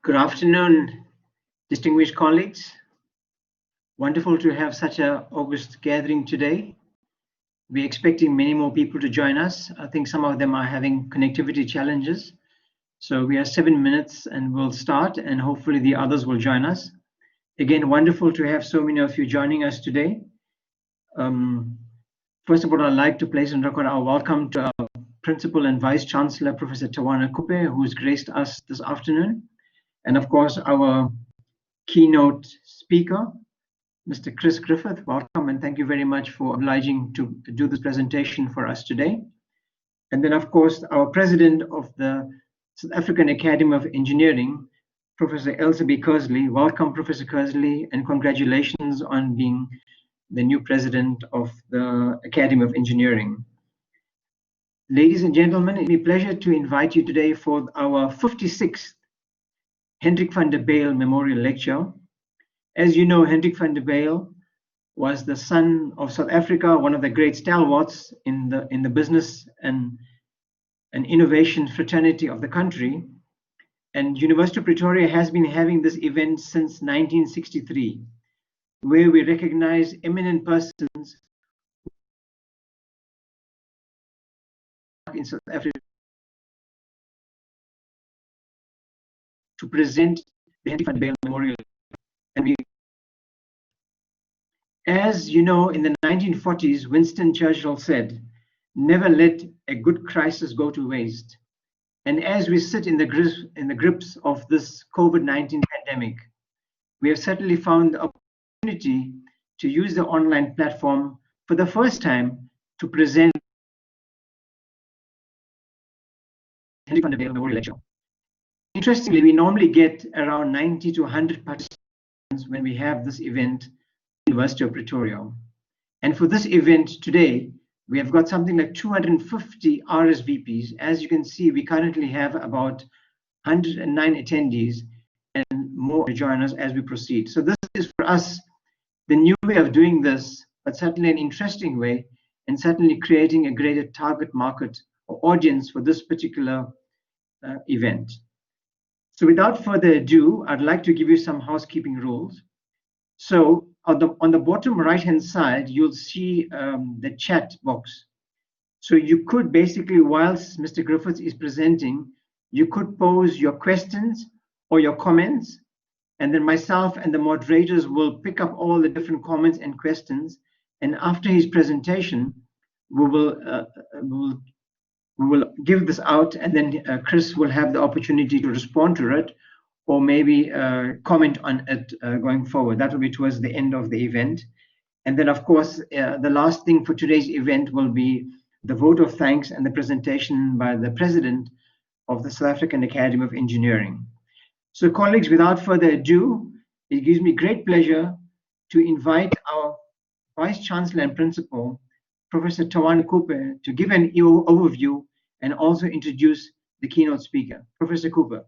Good afternoon, distinguished colleagues. Wonderful to have such a August gathering today. We're expecting many more people to join us. I think some of them are having connectivity challenges. So we are 7 minutes and we'll start, and hopefully the others will join us. Again, wonderful to have so many of you joining us today. First of all, I'd like to place on record our welcome to our Principal and Vice Chancellor, Professor Tawana Kupe, who's graced us this afternoon. And of course, our keynote speaker, Mr. Chris Griffith. Welcome, and thank you very much for obliging to do this presentation for us today. And then, of course, our president of the South African Academy of Engineering, Professor Elsaby Kersley. Welcome, Professor Kersley, and congratulations on being the new president of the Academy of Engineering. Ladies and gentlemen, it's a pleasure to invite you today for our 56th Hendrik van der Bijl Memorial Lecture. As you know, Hendrik van der Bijl was the son of South Africa, one of the great stalwarts in the business and innovation fraternity of the country. And University of Pretoria has been having this event since 1963, where we recognize eminent persons in South Africa to present the Hendrik van der Bijl Memorial. And as you know, in the 1940s, Winston Churchill said, "Never let a good crisis go to waste." And as we sit in the grips of this COVID-19 pandemic, we have certainly found the opportunity to use the online platform for the first time to present Hendrik van der Bijl Memorial Lecture. Interestingly, we normally get around 90 to 100 participants when we have this event at the University of Pretoria. And for this event today, we have got something like 250 RSVPs. As you can see, we currently have about 109 attendees, and more to join us as we proceed. So this is for us the new way of doing this, but certainly an interesting way, and certainly creating a greater target market or audience for this particular event. So without further ado, I'd like to give you some housekeeping rules. So on the bottom right-hand side, you'll see the chat box. So you could basically, whilst Mr. Griffiths is presenting, you could pose your questions or your comments, and then myself and the moderators will pick up all the different comments and questions. And after his presentation, we will give this out, and then Chris will have the opportunity to respond to it, or maybe comment on it going forward. That will be towards the end of the event. And then, of course, the last thing for today's event will be the vote of thanks and the presentation by the president of the South African Academy of Engineering. So colleagues, without further ado, it gives me great pleasure to invite our Vice Chancellor and Principal, Professor Tawana Cooper, to give an overview and also introduce the keynote speaker. Professor Cooper.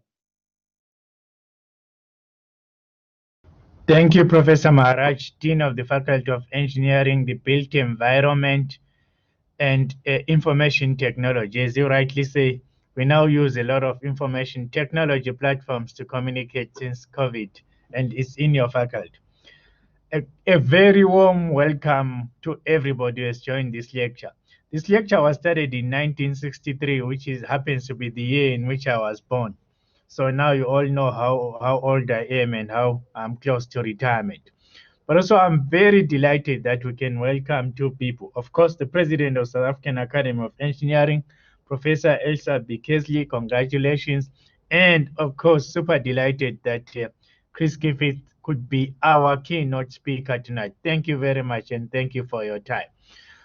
Thank you, Professor Maharaj, Dean of the Faculty of Engineering, the Built Environment and Information Technology. As you rightly say, we now use a lot of information technology platforms to communicate since COVID, and it's in your faculty. A very warm welcome to everybody who has joined this lecture. This lecture was started in 1963, which happens to be the year in which I was born. So now you all know how old I am and how I'm close to retirement. But also I'm very delighted that we can welcome two people. Of course, the President of South African Academy of Engineering, Professor Elsa Bikesley, congratulations. And of course, super delighted that Chris Griffith could be our keynote speaker tonight. Thank you very much, and thank you for your time.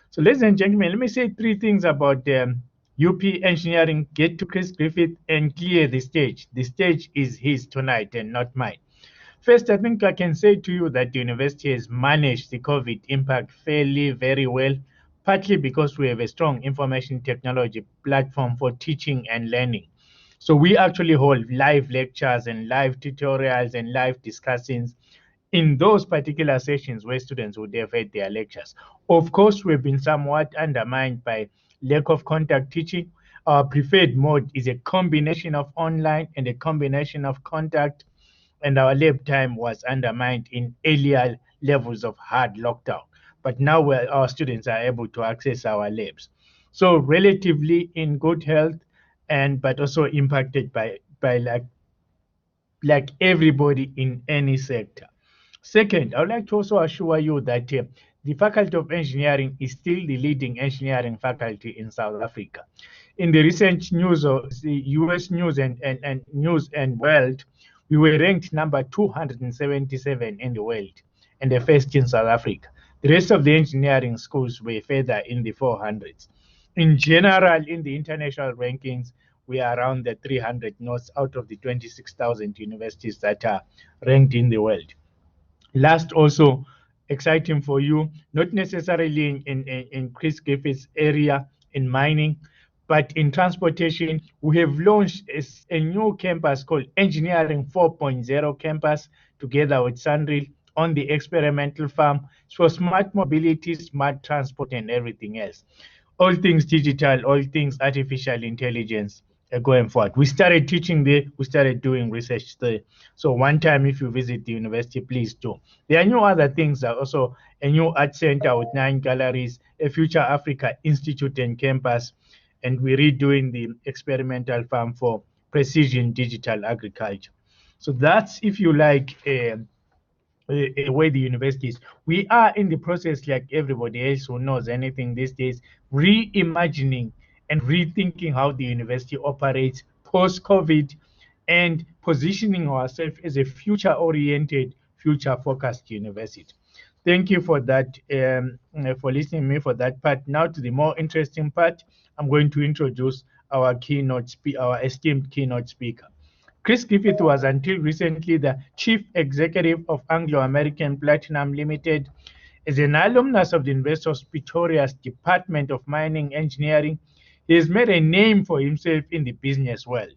So ladies and gentlemen, let me say three things about UP Engineering. Get to Chris Griffith and clear the stage. The stage is his tonight and not mine. First, I think I can say to you that the university has managed the COVID impact fairly, very well, partly because we have a strong information technology platform for teaching and learning. So we actually hold live lectures and live tutorials and live discussions in those particular sessions where students would have had their lectures. Of course, we've been somewhat undermined by lack of contact teaching. Our preferred mode is a combination of online and a combination of contact, and our lab time was undermined in earlier levels of hard lockdown. But now our students are able to access our labs. So relatively in good health, but also impacted by like everybody in any sector. Second, I would like to also assure you that the Faculty of Engineering is still the leading engineering faculty in South Africa. In the recent news of the US News and News and World, we were ranked number 277 in the world and the first in South Africa. The rest of the engineering schools were further in the 400s. In general, in the international rankings, we are around the 300 notes out of the 26,000 universities that are ranked in the world. Last, also exciting for you, not necessarily in Chris Griffith's area in mining, but in transportation, we have launched a new campus called Engineering 4.0 campus together with Sunreal on the experimental farm for smart mobility, smart transport, and everything else. All things digital, all things artificial intelligence going forward. We started teaching there, we started doing research there. So one time, if you visit the university, please do. There are new other things, also a new art center with 9 galleries, a Future Africa Institute and campus, and we're redoing the experimental farm for precision digital agriculture. So that's, if you like, where the university is. We are in the process, like everybody else who knows anything these days, reimagining and rethinking how the university operates post-COVID and positioning ourselves as a future-oriented, future-focused university. Thank you for that, for listening to me for that part. Now to the more interesting part, I'm going to introduce our our esteemed keynote speaker. Chris Griffith was until recently the chief executive of Anglo-American Platinum Limited. As an alumnus of the University of Pretoria's Department of Mining Engineering, he has made a name for himself in the business world.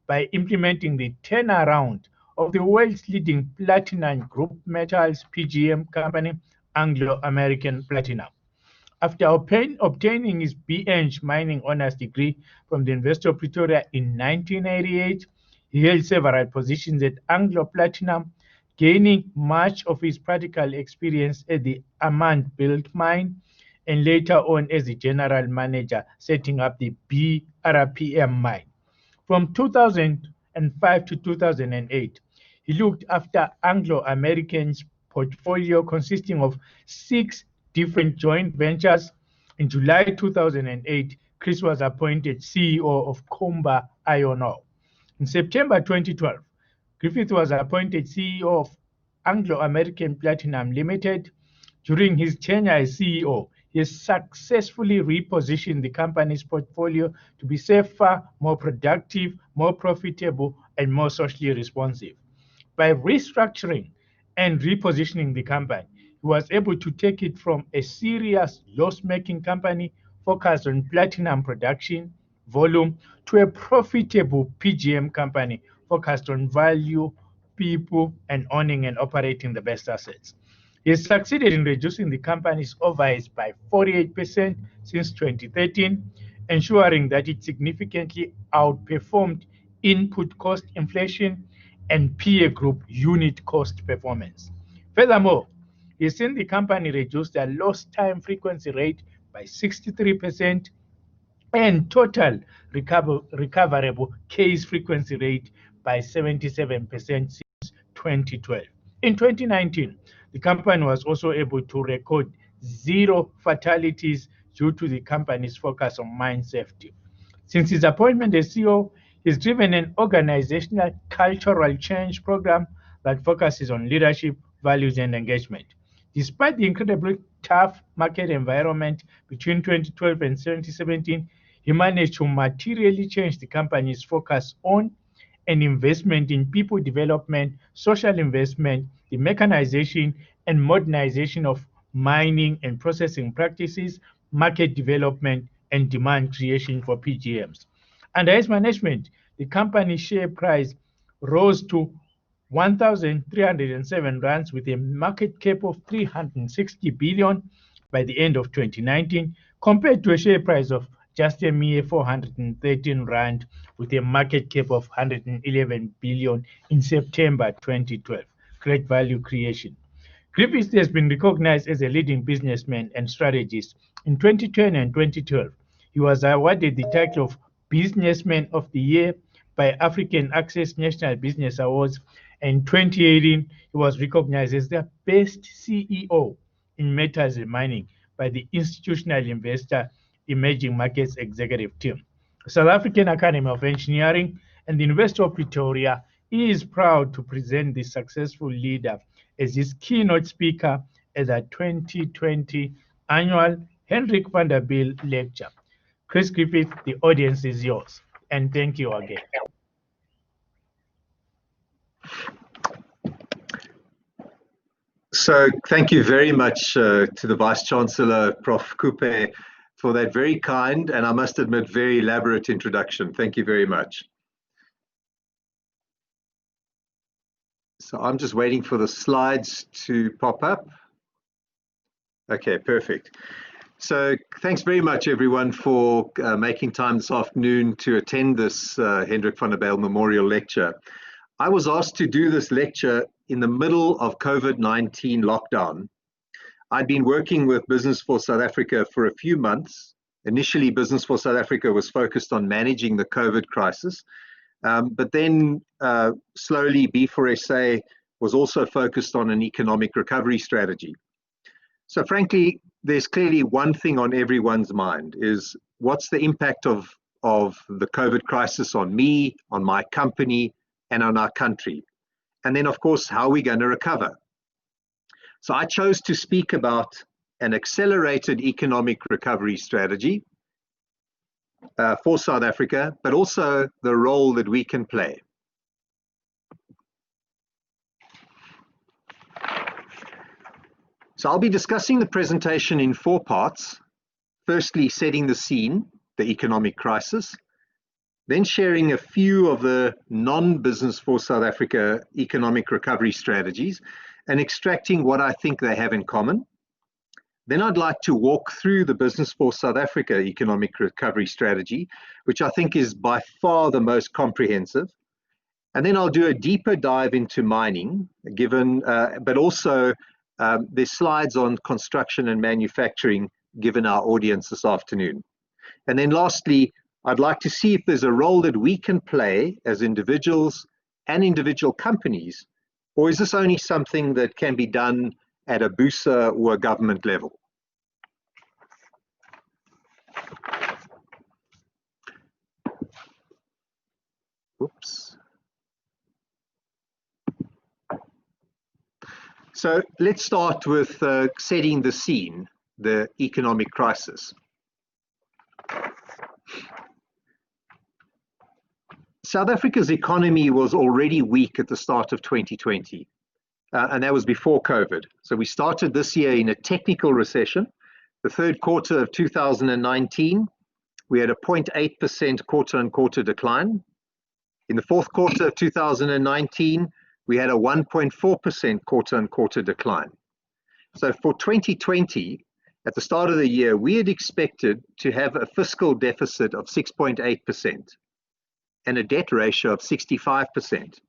by implementing the turnaround of the world's leading platinum group metals PGM company, Anglo American Platinum. After obtaining his BEng mining honours degree from the University of Pretoria in 1988, he held several positions at Anglo Platinum, gaining much of his practical experience at the Bijl mine and later on as the general manager setting up the BRPM mine. From 2005 to 2008, he looked after Anglo American's portfolio consisting of 6 different joint ventures. In July 2008, Chris was appointed CEO of Kumba Iron Ore. In September 2012, Griffith was appointed CEO of Anglo American Platinum Limited. During his tenure as CEO, he has successfully repositioned the company's portfolio to be safer, more productive, more profitable, and more socially responsive. By restructuring and repositioning the company, he was able to take it from a serious loss-making company focused on platinum production volume to a profitable PGM company focused on value, people, and owning and operating the best assets. He has succeeded in reducing the company's overheads by 48% since 2013, ensuring that it significantly outperformed input cost inflation and peer group unit cost performance. Furthermore, he has seen the company reduce their lost time frequency rate by 63% and total recoverable case frequency rate by 77% since 2012. In 2019, the company was also able to record 0 fatalities due to the company's focus on mine safety. Since his appointment as CEO, he's driven an organizational cultural change program that focuses on leadership, values, and engagement. Despite the incredibly tough market environment between 2012 and 2017, he managed to materially change the company's focus on and investment in people development, social investment, the mechanization and modernization of mining and processing practices, market development, and demand creation for PGMs. Under his management, the company's share price rose to 1,307 rands with a market cap of 360 billion by the end of 2019, compared to a share price of just a mere 413 rand with a market cap of 111 billion in September 2012. Great value creation. Griffith has been recognized as a leading businessman and strategist. In 2010 and 2012, he was awarded the title of Businessman of the Year by African Access National Business Awards. In 2018, he was recognized as the best CEO in metals and mining by the institutional investor Emerging Markets Executive Team. The South African Academy of Engineering and the University of Pretoria is proud to present this successful leader as his keynote speaker at the 2020 annual Hendrik van der Bijl lecture. Chris Griffith, the audience is yours. And thank you again. So thank you very much to the Vice-Chancellor, Prof. Coupe, for that very kind and I must admit very elaborate introduction. Thank you very much. So I'm just waiting for the slides to pop up. Okay, perfect. So thanks very much everyone for making time this afternoon to attend this Hendrik van der Bijl Memorial Lecture. I was asked to do this lecture in the middle of COVID-19 lockdown. I'd been working with Business for South Africa for a few months. Initially, Business for South Africa was focused on managing the COVID crisis, but then slowly B4SA was also focused on an economic recovery strategy. So frankly, there's clearly one thing on everyone's mind is what's the impact of the COVID crisis on me, on my company, and on our country? And then of course, how are we going to recover? So I chose to speak about an accelerated economic recovery strategy for South Africa, but also the role that we can play. So I'll be discussing the presentation in 4 parts. Firstly, setting the scene, the economic crisis. then sharing a few of the non-Business for South Africa economic recovery strategies and extracting what I think they have in common. Then I'd like to walk through the Business for South Africa economic recovery strategy, which I think is by far the most comprehensive. And then I'll do a deeper dive into mining, but also there's slides on construction and manufacturing, given our audience this afternoon. And then lastly, I'd like to see if there's a role that we can play as individuals and individual companies, or is this only something that can be done at a BUSA or a government level? Oops. So let's start with setting the scene, the economic crisis. South Africa's economy was already weak at the start of 2020, and that was before COVID. So we started this year in a technical recession. The third quarter of 2019, we had a 0.8% quarter-on-quarter decline. In the fourth quarter of 2019, we had a 1.4% quarter-on-quarter decline. So for 2020, at the start of the year, we had expected to have a fiscal deficit of 6.8%. and a debt ratio of 65%.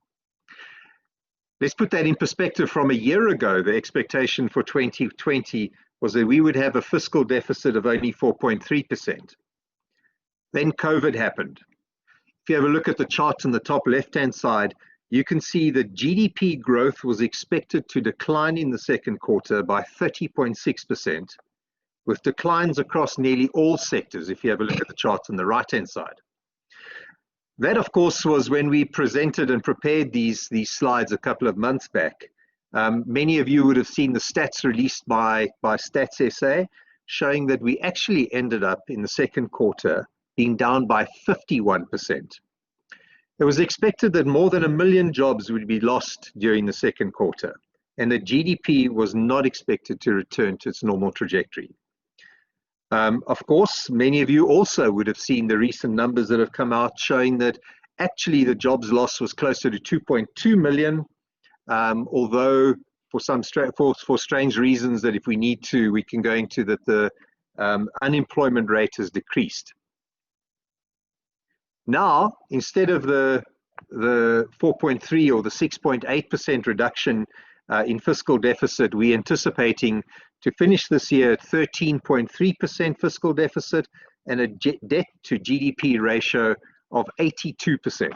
Let's put that in perspective. From a year ago, the expectation for 2020 was that we would have a fiscal deficit of only 4.3%. Then COVID happened. If you have a look at the chart on the top left-hand side, you can see that GDP growth was expected to decline in the second quarter by 30.6%, with declines across nearly all sectors, if you have a look at the chart on the right-hand side. That, of course, was when we presented and prepared these slides a couple of months back. Many of you would have seen the stats released by Stats SA, showing that we actually ended up in the second quarter being down by 51%. It was expected that more than 1 million jobs would be lost during the second quarter, and that GDP was not expected to return to its normal trajectory. Of course, many of you also would have seen the recent numbers that have come out showing that actually the jobs loss was closer to 2.2 million, although for strange reasons that if we need to, we can go into that the unemployment rate has decreased. Now, instead of the 4.3 or the 6.8% reduction in fiscal deficit, we're anticipating to finish this year at 13.3% fiscal deficit and a debt to GDP ratio of 82%.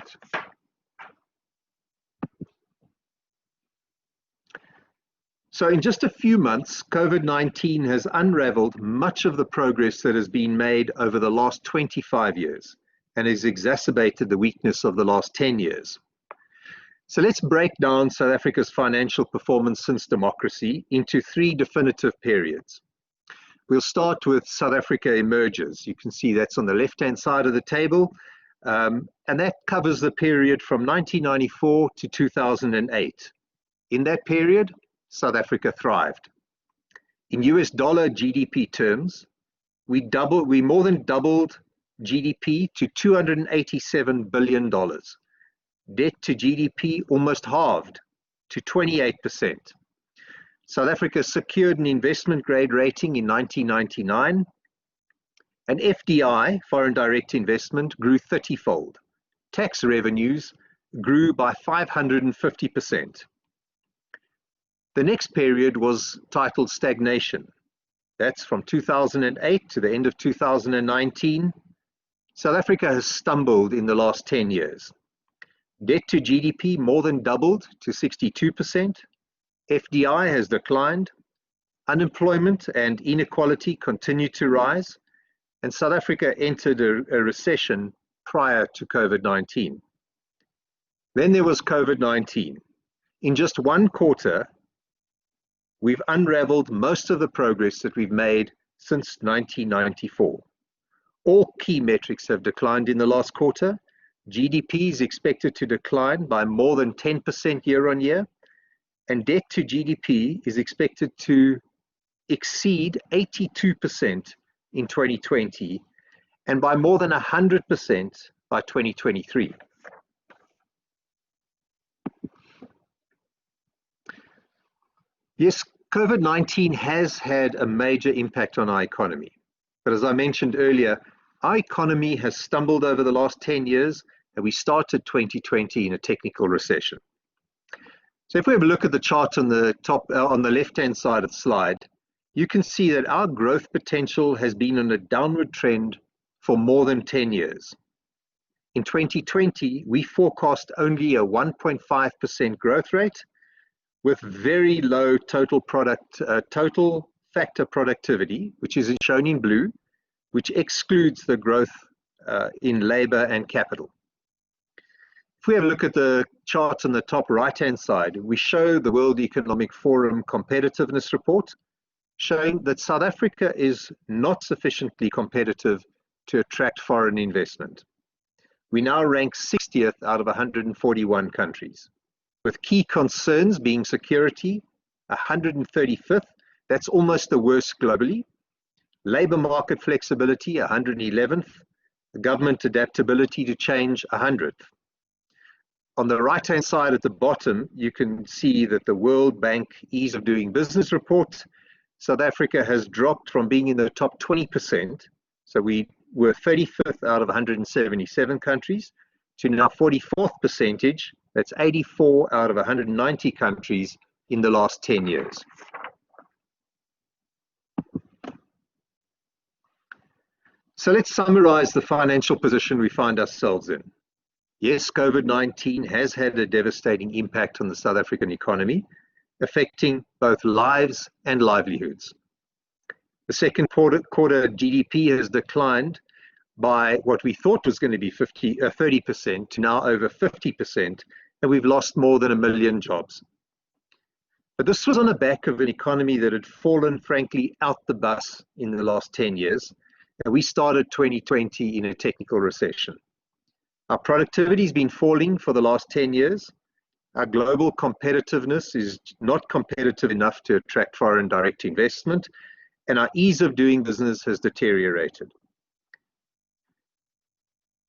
So in just a few months, COVID-19 has unraveled much of the progress that has been made over the last 25 years and has exacerbated the weakness of the last 10 years. So let's break down South Africa's financial performance since democracy into 3 definitive periods. We'll start with South Africa emerges. You can see that's on the left-hand side of the table, and that covers the period from 1994 to 2008. In that period, South Africa thrived. In US dollar GDP terms, we more than doubled GDP to $287 billion. Debt to GDP almost halved to 28%. South Africa secured an investment grade rating in 1999, and FDI, foreign direct investment, grew 30-fold. Tax revenues grew by 550%. The next period was titled stagnation. That's from 2008 to the end of 2019. South Africa has stumbled in the last 10 years. Debt to GDP more than doubled to 62%. FDI has declined. Unemployment and inequality continue to rise. And South Africa entered a recession prior to COVID-19. Then there was COVID-19. In just one quarter, we've unraveled most of the progress that we've made since 1994. All key metrics have declined in the last quarter. GDP is expected to decline by more than 10% year on year, and debt to GDP is expected to exceed 82% in 2020, and by more than 100% by 2023. Yes, COVID-19 has had a major impact on our economy. But as I mentioned earlier, our economy has stumbled over the last 10 years, and we started 2020 in a technical recession. So if we have a look at the chart on the top, on the left-hand side of the slide, you can see that our growth potential has been on a downward trend for more than 10 years. In 2020, we forecast only a 1.5% growth rate with very low total factor productivity, which is shown in blue, which excludes the growth in labor and capital. If we have a look at the chart on the top right-hand side, we show the World Economic Forum Competitiveness Report, showing that South Africa is not sufficiently competitive to attract foreign investment. We now rank 60th out of 141 countries, with key concerns being security, 135th, that's almost the worst globally, labor market flexibility, 111th, government adaptability to change, 100th. On the right-hand side at the bottom, you can see that the World Bank Ease of Doing Business report, South Africa has dropped from being in the top 20%, so we were 35th out of 177 countries, to now 44th percentage, that's 84 out of 190 countries in the last 10 years. So let's summarize the financial position we find ourselves in. Yes, COVID-19 has had a devastating impact on the South African economy, affecting both lives and livelihoods. The second quarter GDP has declined by what we thought was going to be 30% to now over 50%, and we've lost more than 1 million jobs. But this was on the back of an economy that had fallen, frankly, out the bus in the last 10 years, and we started 2020 in a technical recession. Our productivity has been falling for the last 10 years. Our global competitiveness is not competitive enough to attract foreign direct investment, and our ease of doing business has deteriorated.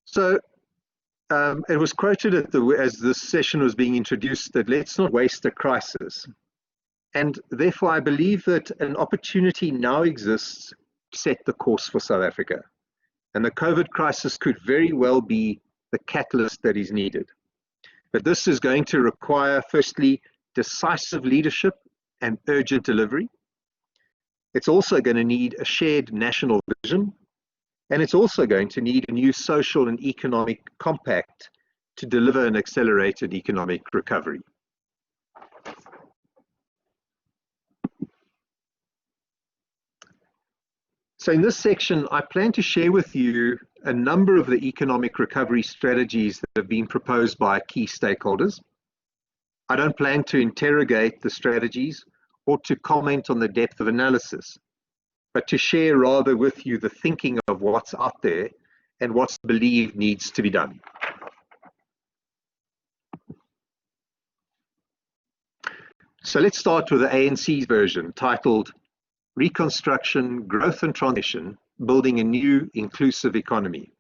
So it was quoted as this session was being introduced that let's not waste a crisis. And therefore, I believe that an opportunity now exists to set the course for South Africa. And the COVID crisis could very well be the catalyst that is needed. But this is going to require, firstly, decisive leadership and urgent delivery. It's also going to need a shared national vision, and it's also going to need a new social and economic compact to deliver an accelerated economic recovery. So in this section, I plan to share with you a number of the economic recovery strategies that have been proposed by key stakeholders. I don't plan to interrogate the strategies or to comment on the depth of analysis, but to share rather with you the thinking of what's out there and what's believed needs to be done. So let's start with the ANC's version, titled Reconstruction, Growth and Transition, Building a New Inclusive Economy.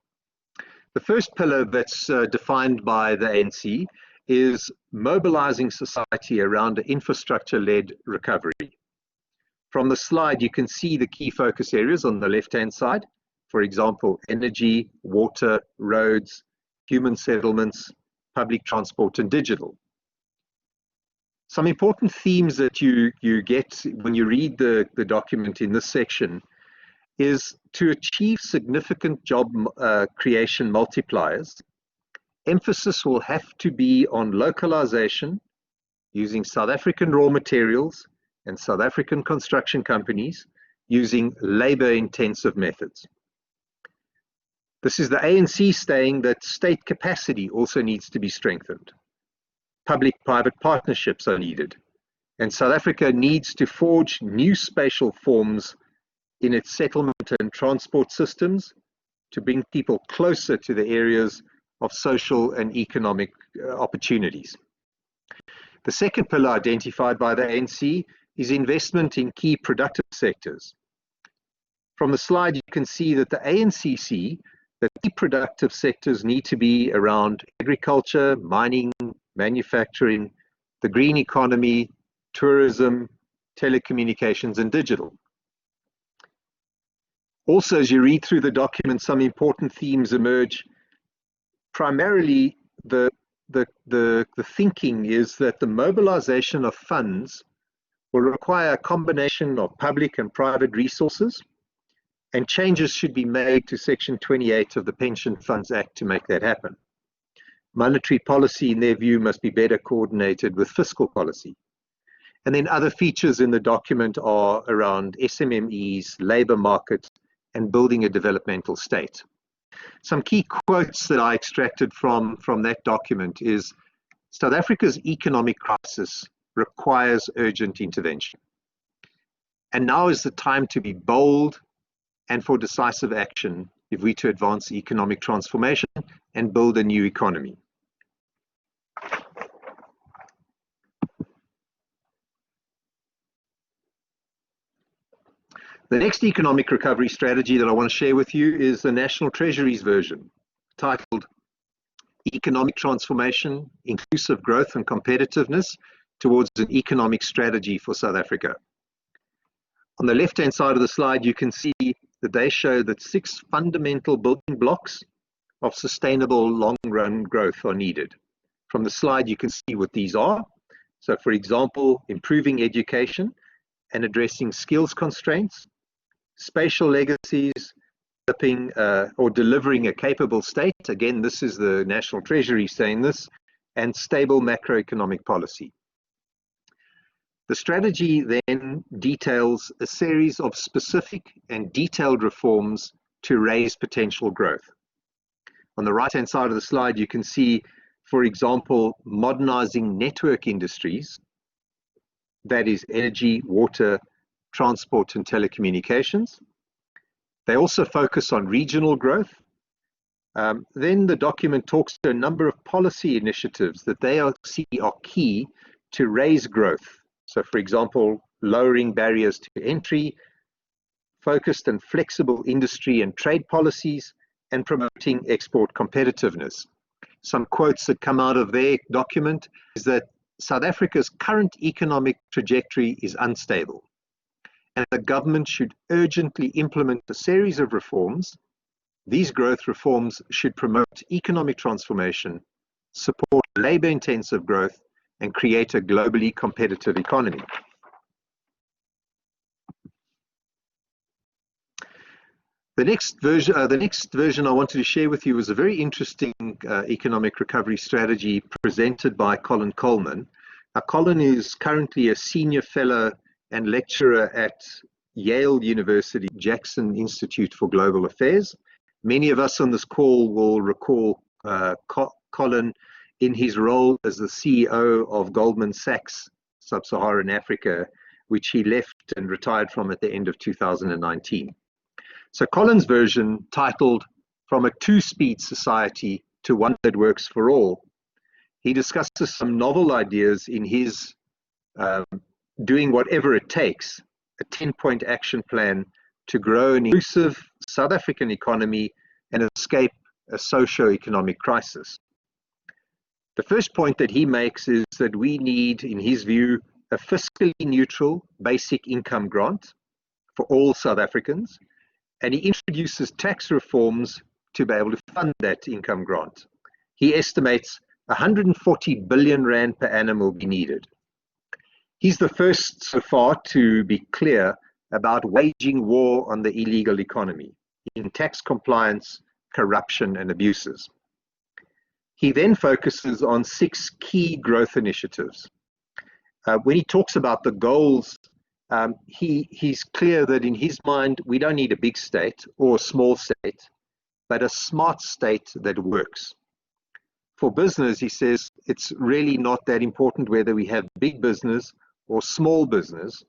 The first pillar that's defined by the ANC is mobilizing society around an infrastructure-led recovery. From the slide, you can see the key focus areas on the left-hand side. For example, energy, water, roads, human settlements, public transport, and digital. Some important themes that you get when you read the document in this section is to achieve significant job creation multipliers. Emphasis will have to be on localization, using South African raw materials and South African construction companies using labor-intensive methods. This is the ANC saying that state capacity also needs to be strengthened. Public-private partnerships are needed, and South Africa needs to forge new spatial forms in its settlement and transport systems to bring people closer to the areas of social and economic opportunities. The second pillar identified by the ANC is investment in key productive sectors. From the slide, you can see that the ANC see that key productive sectors need to be around agriculture, mining, manufacturing, the green economy, tourism, telecommunications, and digital. Also, as you read through the document, some important themes emerge. Primarily, the thinking is that the mobilization of funds will require a combination of public and private resources, and changes should be made to Section 28 of the Pension Funds Act to make that happen. Monetary policy, in their view, must be better coordinated with fiscal policy. And then other features in the document are around SMMEs, labor markets, and building a developmental state. Some key quotes that I extracted from that document is, South Africa's economic crisis requires urgent intervention. And now is the time to be bold and for decisive action if we to advance economic transformation and build a new economy. The next economic recovery strategy that I want to share with you is the National Treasury's version, titled Economic Transformation, Inclusive Growth and Competitiveness Towards an Economic Strategy for South Africa. On the left-hand side of the slide, you can see that they show that 6 fundamental building blocks of sustainable long-run growth are needed. From the slide, you can see what these are. So, for example, improving education and addressing skills constraints, spatial legacies, delivering a capable state. Again, this is the National Treasury saying this, and stable macroeconomic policy. The strategy then details a series of specific and detailed reforms to raise potential growth. On the right-hand side of the slide, you can see, for example, modernizing network industries, that is energy, water, transport, and telecommunications. They also focus on regional growth. Then the document talks to a number of policy initiatives that they see are key to raise growth. So, for example, lowering barriers to entry, focused and flexible industry and trade policies, and promoting export competitiveness. Some quotes that come out of their document is that South Africa's current economic trajectory is unstable, and the government should urgently implement a series of reforms. These growth reforms should promote economic transformation, support labor-intensive growth, and create a globally competitive economy. The next version I wanted to share with you was a very interesting economic recovery strategy presented by Colin Coleman. Now, Colin is currently a senior fellow and lecturer at Yale University Jackson Institute for Global Affairs. Many of us on this call will recall Colin in his role as the CEO of Goldman Sachs Sub-Saharan Africa, which he left and retired from at the end of 2019. So Colin's version, titled From a Two-Speed Society to One That Works for All, he discusses some novel ideas in his doing whatever it takes, a 10-point action plan to grow an inclusive South African economy and escape a socio-economic crisis. The first point that he makes is that we need, in his view, a fiscally neutral basic income grant for all South Africans, and he introduces tax reforms to be able to fund that income grant. He estimates 140 billion rand per annum will be needed. He's the first so far to be clear about waging war on the illegal economy in tax compliance, corruption, and abuses. He then focuses on 6 key growth initiatives. When he talks about the goals, he's clear that in his mind, we don't need a big state or a small state, but a smart state that works. For business, he says, it's really not that important whether we have big business or small business,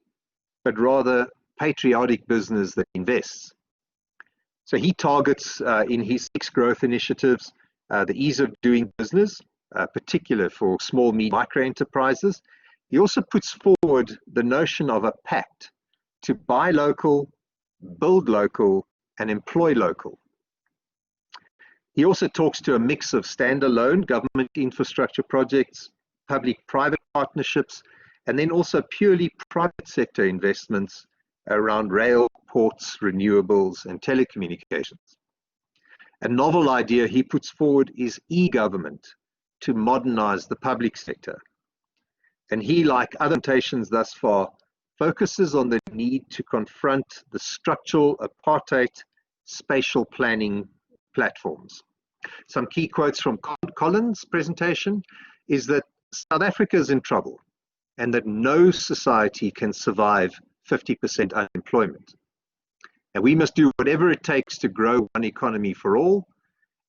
but rather patriotic business that invests. So he targets in his 6 growth initiatives the ease of doing business, particular for small, medium, micro enterprises. He also puts forward the notion of a pact to buy local, build local, and employ local. He also talks to a mix of standalone government infrastructure projects, public-private partnerships, and then also purely private sector investments around rail, ports, renewables, and telecommunications. A novel idea he puts forward is e-government to modernize the public sector. And he, like other presentations thus far, focuses on the need to confront the structural apartheid spatial planning platforms. Some key quotes from Colin's presentation is that South Africa is in trouble and that no society can survive 50% unemployment. And we must do whatever it takes to grow one economy for all,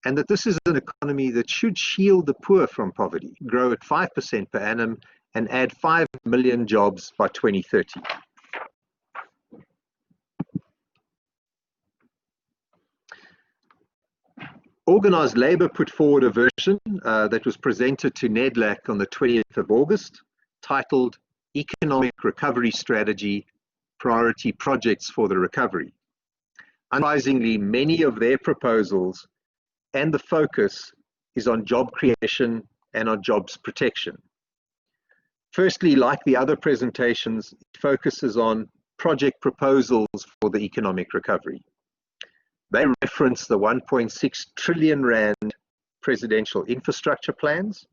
and that this is an economy that should shield the poor from poverty, grow at 5% per annum, and add 5 million jobs by 2030. Organised Labour put forward a version that was presented to NEDLAC on the 20th of August, titled Economic Recovery Strategy, Priority Projects for the Recovery. Unsurprisingly, many of their proposals and the focus is on job creation and on jobs protection. Firstly, like the other presentations, it focuses on project proposals for the economic recovery. They reference the 1.6 trillion rand presidential infrastructure plans.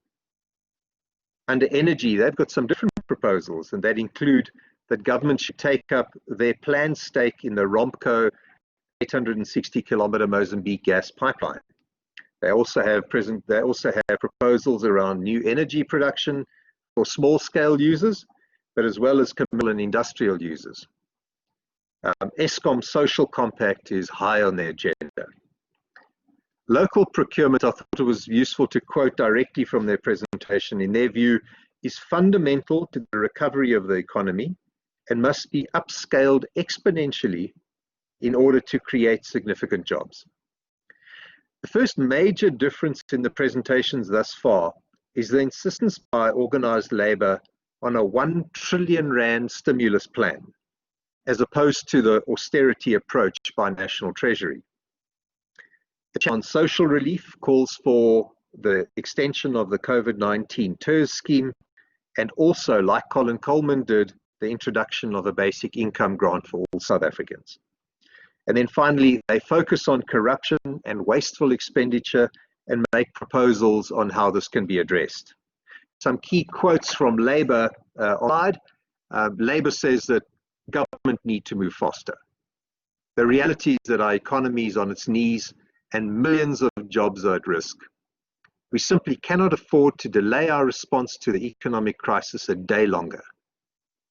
Under energy, they've got some different proposals, and that include that government should take up their planned stake in the ROMPCO 860-kilometer Mozambique gas pipeline. They also have proposals around new energy production for small-scale users, but as well as commercial and industrial users. Eskom's social compact is high on their agenda. Local procurement, I thought it was useful to quote directly from their presentation, in their view, is fundamental to the recovery of the economy and must be upscaled exponentially in order to create significant jobs. The first major difference in the presentations thus far is the insistence by organised labour on a 1 trillion rand stimulus plan, as opposed to the austerity approach by National Treasury. The on social relief calls for the extension of the COVID-19 TERS scheme, and also, like Colin Coleman did, the introduction of a basic income grant for all South Africans. And then finally, they focus on corruption and wasteful expenditure and make proposals on how this can be addressed. Some key quotes from Labour slide. Labour says that government need to move faster. The reality is that our economy is on its knees and millions of jobs are at risk. We simply cannot afford to delay our response to the economic crisis a day longer.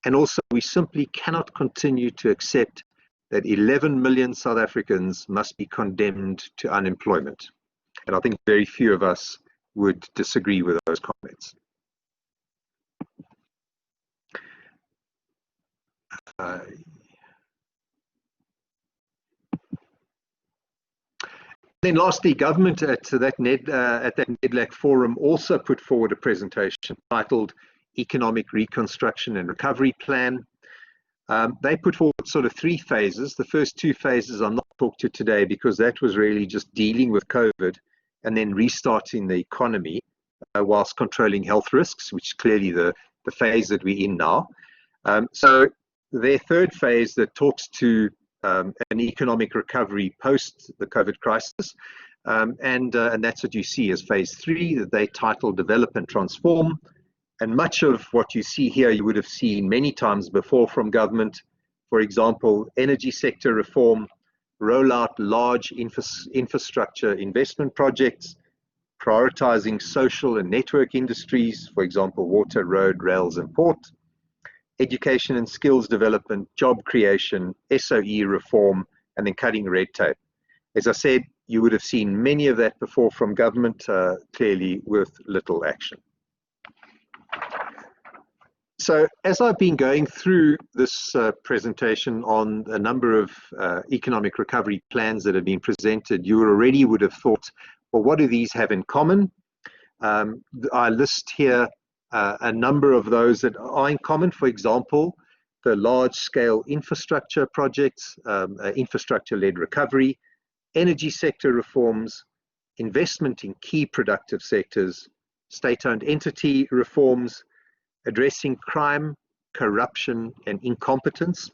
And also, we simply cannot continue to accept that 11 million South Africans must be condemned to unemployment. And I think very few of us would disagree with those comments. Then lastly, government at that NEDLAC forum also put forward a presentation titled Economic Reconstruction and Recovery Plan. They put forward sort of 3 phases. The first 2 phases I'm not talking to today because that was really just dealing with COVID and then restarting the economy whilst controlling health risks, which is clearly the phase that we're in now. So their third phase that talks to an economic recovery post the COVID crisis, and that's what you see as phase 3 that they titled Develop and Transform. And much of what you see here you would have seen many times before from government. For example, energy sector reform, roll out large infrastructure investment projects, prioritizing social and network industries, for example, water, road, rails, and port, education and skills development, job creation, SOE reform, and then cutting red tape. As I said, you would have seen many of that before from government, clearly with little action. So as I've been going through this presentation on a number of economic recovery plans that have been presented, you already would have thought, well, what do these have in common? I list here a number of those that are in common. For example, the large-scale infrastructure projects, infrastructure-led recovery, energy sector reforms, investment in key productive sectors, state-owned entity reforms, addressing crime, corruption, and incompetence,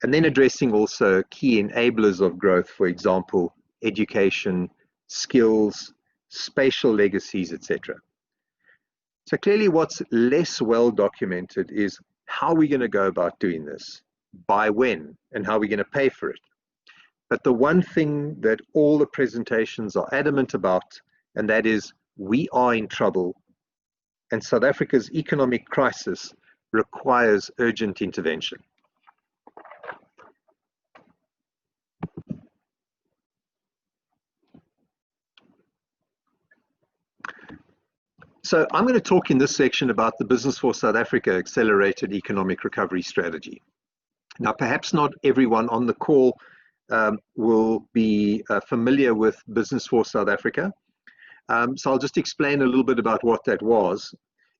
and then addressing also key enablers of growth, for example, education, skills, spatial legacies, etc. So clearly what's less well documented is how we're going to go about doing this, by when, and how we're going to pay for it. But the one thing that all the presentations are adamant about, and that is we are in trouble, and South Africa's economic crisis requires urgent intervention. So I'm going to talk in this section about the Business for South Africa Accelerated Economic Recovery Strategy. Now, perhaps not everyone on the call will be familiar with Business for South Africa. So I'll just explain a little bit about what that was.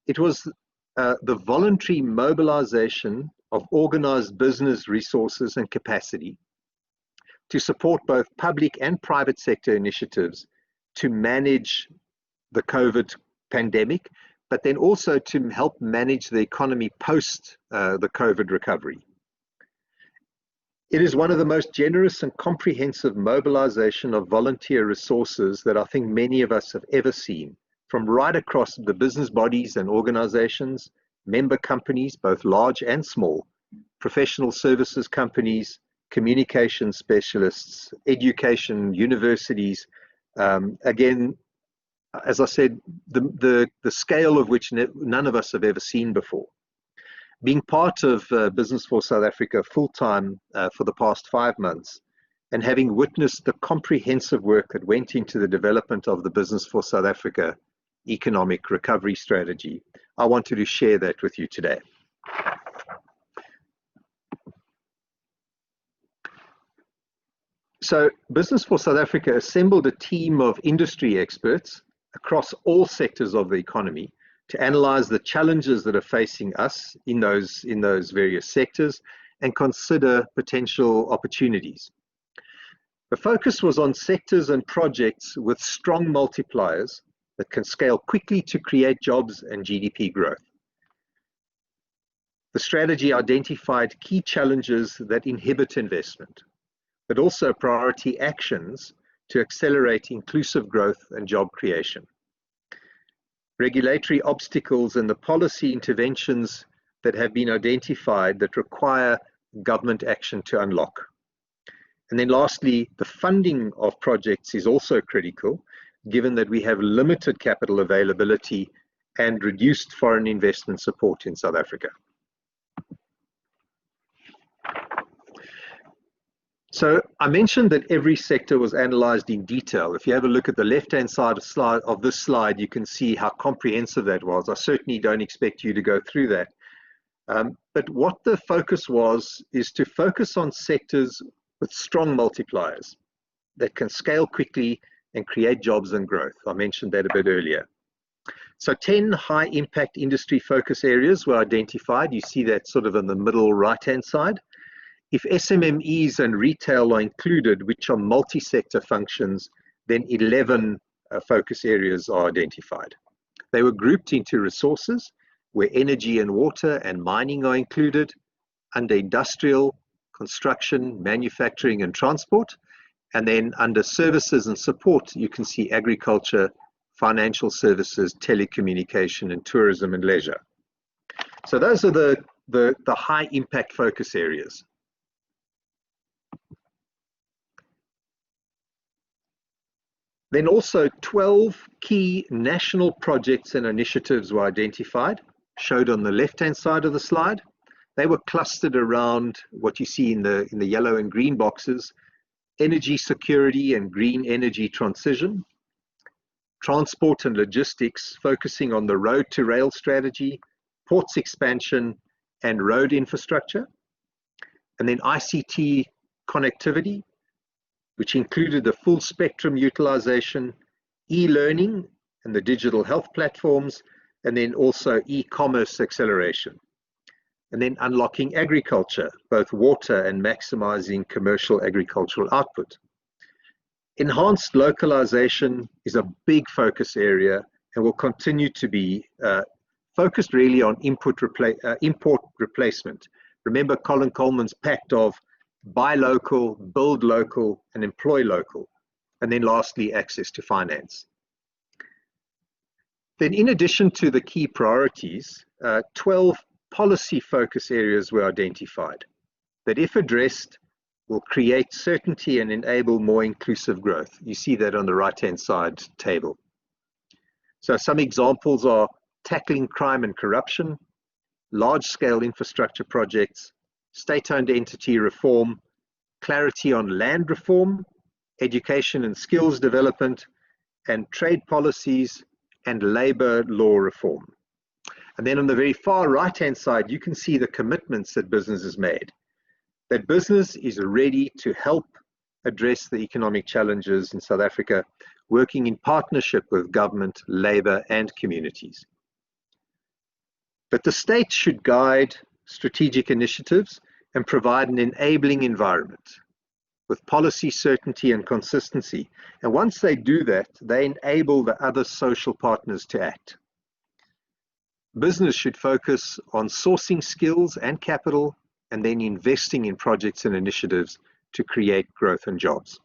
It was the voluntary mobilization of organized business resources and capacity to support both public and private sector initiatives to manage the COVID pandemic, but then also to help manage the economy post the COVID recovery. It is one of the most generous and comprehensive mobilization of volunteer resources that I think many of us have ever seen, from right across the business bodies and organizations, member companies, both large and small, professional services companies, communication specialists, education, universities. Again, as I said, the scale of which none of us have ever seen before. Being part of Business for South Africa full-time for the past 5 months, and having witnessed the comprehensive work that went into the development of the Business for South Africa Economic Recovery Strategy, I wanted to share that with you today. So Business for South Africa assembled a team of industry experts across all sectors of the economy to analyze the challenges that are facing us in those various sectors and consider potential opportunities. The focus was on sectors and projects with strong multipliers that can scale quickly to create jobs and GDP growth. The strategy identified key challenges that inhibit investment, but also priority actions to accelerate inclusive growth and job creation. Regulatory obstacles and the policy interventions that have been identified that require government action to unlock. And then lastly, the funding of projects is also critical, given that we have limited capital availability and reduced foreign investment support in South Africa. So I mentioned that every sector was analyzed in detail. If you have a look at the left-hand side of this slide, you can see how comprehensive that was. I certainly don't expect you to go through that. But what the focus was is to focus on sectors with strong multipliers that can scale quickly and create jobs and growth. I mentioned that a bit earlier. So 10 high-impact industry focus areas were identified. You see that sort of in the middle right-hand side. If SMMEs and retail are included, which are multi-sector functions, then 11 focus areas are identified. They were grouped into resources, where energy and water and mining are included, under industrial, construction, manufacturing and transport, and then under services and support, you can see agriculture, financial services, telecommunication, and tourism and leisure. So those are the high impact focus areas. Then also 12 key national projects and initiatives were identified, showed on the left-hand side of the slide. They were clustered around what you see in the yellow and green boxes: energy security and green energy transition, transport and logistics, focusing on the road to rail strategy, ports expansion and road infrastructure, and then ICT connectivity, which included the full spectrum utilization, e-learning and the digital health platforms, and then also e-commerce acceleration. And then unlocking agriculture, both water and maximizing commercial agricultural output. Enhanced localization is a big focus area and will continue to be focused really on import replacement. Remember Colin Coleman's pact of buy local, build local, and employ local. And then lastly, access to finance. Then in addition to the key priorities, 12 policy focus areas were identified that, if addressed, will create certainty and enable more inclusive growth. You see that on the right-hand side table. So some examples are tackling crime and corruption, large-scale infrastructure projects, state-owned entity reform, clarity on land reform, education and skills development, and trade policies and labor law reform. And then on the very far right-hand side, you can see the commitments that business has made. That business is ready to help address the economic challenges in South Africa, working in partnership with government, labor, and communities. But the state should guide strategic initiatives and provide an enabling environment with policy certainty and consistency. And once they do that, they enable the other social partners to act. Business should focus on sourcing skills and capital and then investing in projects and initiatives to create growth and jobs.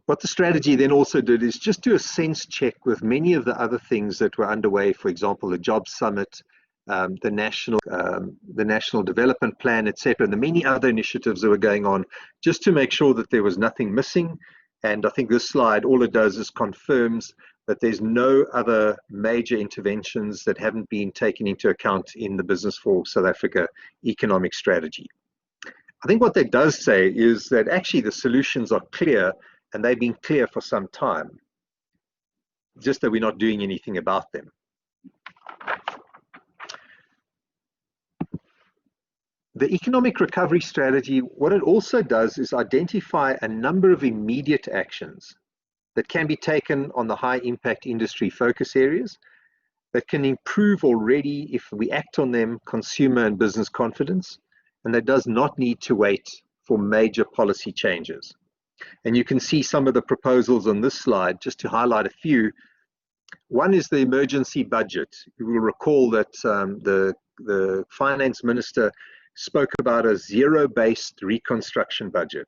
What the strategy then also did is just do a sense check with many of the other things that were underway, for example, the Jobs Summit, the National Development Plan, etc., and the many other initiatives that were going on, just to make sure that there was nothing missing. And I think this slide, all it does is confirms that there's no other major interventions that haven't been taken into account in the Business for South Africa economic strategy. I think what that does say is that actually the solutions are clear, and they've been clear for some time, just that we're not doing anything about them. The economic recovery strategy, what it also does is identify a number of immediate actions that can be taken on the high impact industry focus areas that can improve already, if we act on them, consumer and business confidence, and that does not need to wait for major policy changes. And you can see some of the proposals on this slide, just to highlight a few. One is the emergency budget. You will recall that the finance minister spoke about a zero-based reconstruction budget.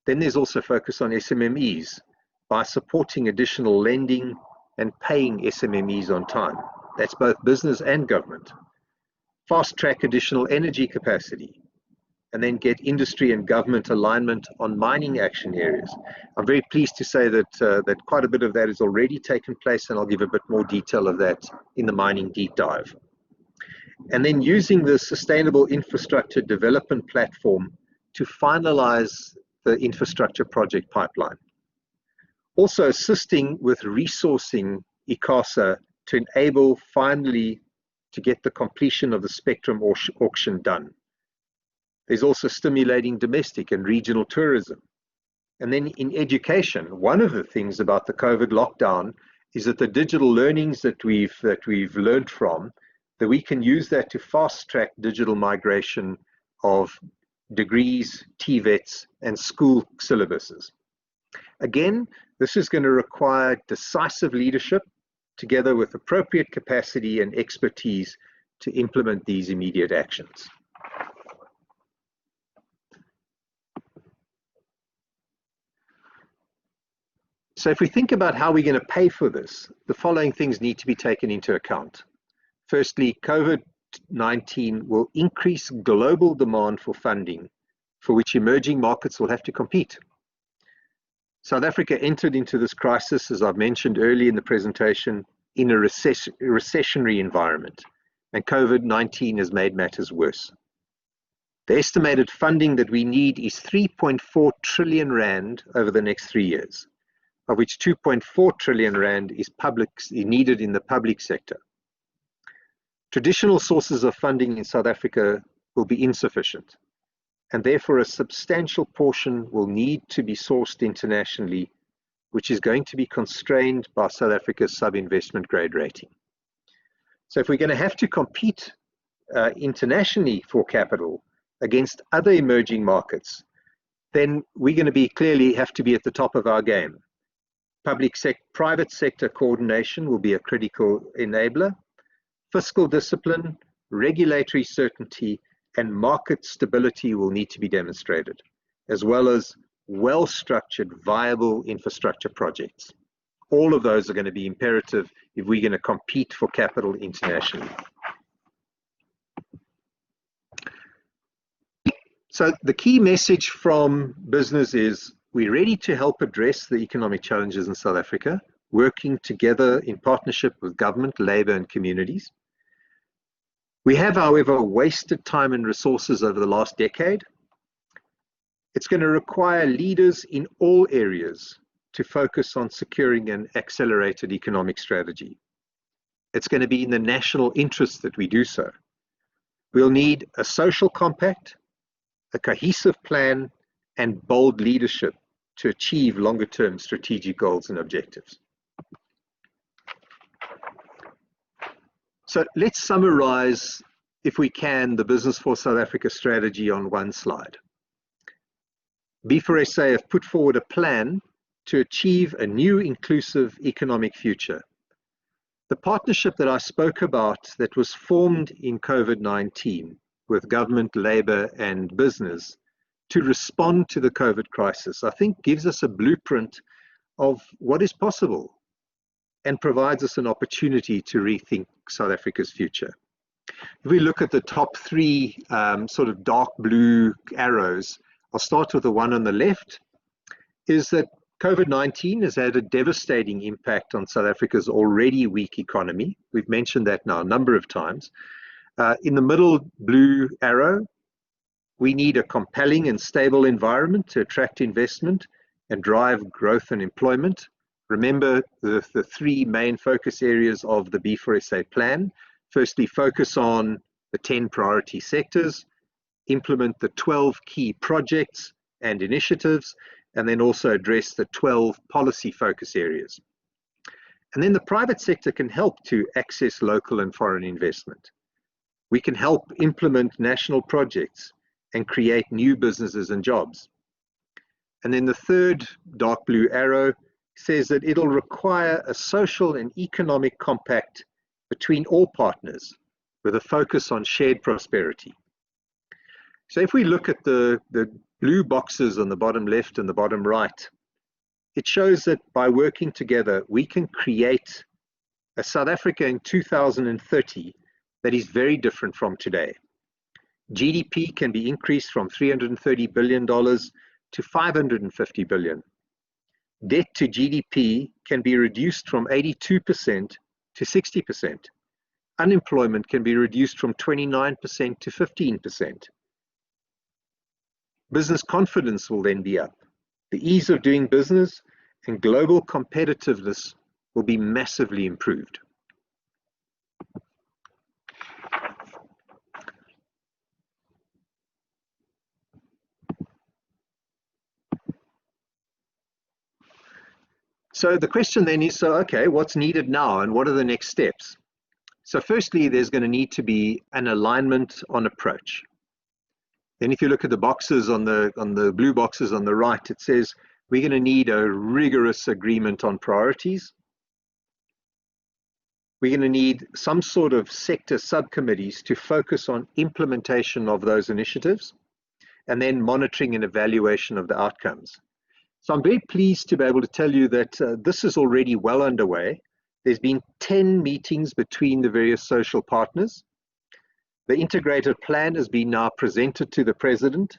Then there's also focus on SMMEs by supporting additional lending and paying SMMEs on time. That's both business and government. Fast-track additional energy capacity, and then get industry and government alignment on mining action areas. I'm very pleased to say that that quite a bit of that has already taken place, and I'll give a bit more detail of that in the mining deep dive. And then using the Sustainable Infrastructure Development Platform to finalize the infrastructure project pipeline. Also assisting with resourcing ICASA to enable finally to get the completion of the spectrum auction done. There's also stimulating domestic and regional tourism. And then in education, one of the things about the COVID lockdown is that the digital learnings that we've learned from, that we can use that to fast track digital migration of degrees, TVETs, and school syllabuses. Again, this is going to require decisive leadership together with appropriate capacity and expertise to implement these immediate actions. So if we think about how we're going to pay for this, the following things need to be taken into account. Firstly, COVID-19 will increase global demand for funding, for which emerging markets will have to compete. South Africa entered into this crisis, as I've mentioned earlier in the presentation, in a recessionary environment, and COVID-19 has made matters worse. The estimated funding that we need is 3.4 trillion rand over the next 3 years, of which 2.4 trillion rand is needed in the public sector. Traditional sources of funding in South Africa will be insufficient, and therefore a substantial portion will need to be sourced internationally, which is going to be constrained by South Africa's sub-investment grade rating. So if we're going to have to compete internationally for capital against other emerging markets, then we're going to be clearly have to be at the top of our game. Private sector coordination will be a critical enabler. Fiscal discipline, regulatory certainty, and market stability will need to be demonstrated, as well as well-structured, viable infrastructure projects. All of those are going to be imperative if we're going to compete for capital internationally. So the key message from business is we're ready to help address the economic challenges in South Africa, working together in partnership with government, labor, and communities. We have, however, wasted time and resources over the last decade. It's going to require leaders in all areas to focus on securing an accelerated economic strategy. It's going to be in the national interest that we do so. We'll need a social compact, a cohesive plan, and bold leadership to achieve longer-term strategic goals and objectives. So let's summarize, if we can, the Business for South Africa strategy on one slide. B4SA have put forward a plan to achieve a new inclusive economic future. The partnership that I spoke about that was formed in COVID-19 with government, labor, and business to respond to the COVID crisis, I think gives us a blueprint of what is possible and provides us an opportunity to rethink South Africa's future. If we look at the top three sort of dark blue arrows, I'll start with the one on the left, is that COVID-19 has had a devastating impact on South Africa's already weak economy. We've mentioned that now a number of times. In the middle blue arrow, we need a compelling and stable environment to attract investment and drive growth and employment. Remember the three main focus areas of the B4SA plan. Firstly, focus on the 10 priority sectors, implement the 12 key projects and initiatives, and then also address the 12 policy focus areas. And then the private sector can help to access local and foreign investment. We can help implement national projects and create new businesses and jobs. And then the third dark blue arrow says that it'll require a social and economic compact between all partners with a focus on shared prosperity. So if we look at the blue boxes on the bottom left and the bottom right, it shows that by working together, we can create a South Africa in 2030 that is very different from today. GDP can be increased from $330 billion to $550 billion. Debt to GDP can be reduced from 82% to 60%. Unemployment can be reduced from 29% to 15%. Business confidence will then be up. The ease of doing business and global competitiveness will be massively improved. So the question then is, okay, what's needed now and what are the next steps? So firstly, there's going to need to be an alignment on approach. Then if you look at the boxes on the blue boxes on the right, it says we're going to need a rigorous agreement on priorities. We're going to need some sort of sector subcommittees to focus on implementation of those initiatives and then monitoring and evaluation of the outcomes. So I'm very pleased to be able to tell you that this is already well underway. There's been 10 meetings between the various social partners. The integrated plan has been now presented to the President.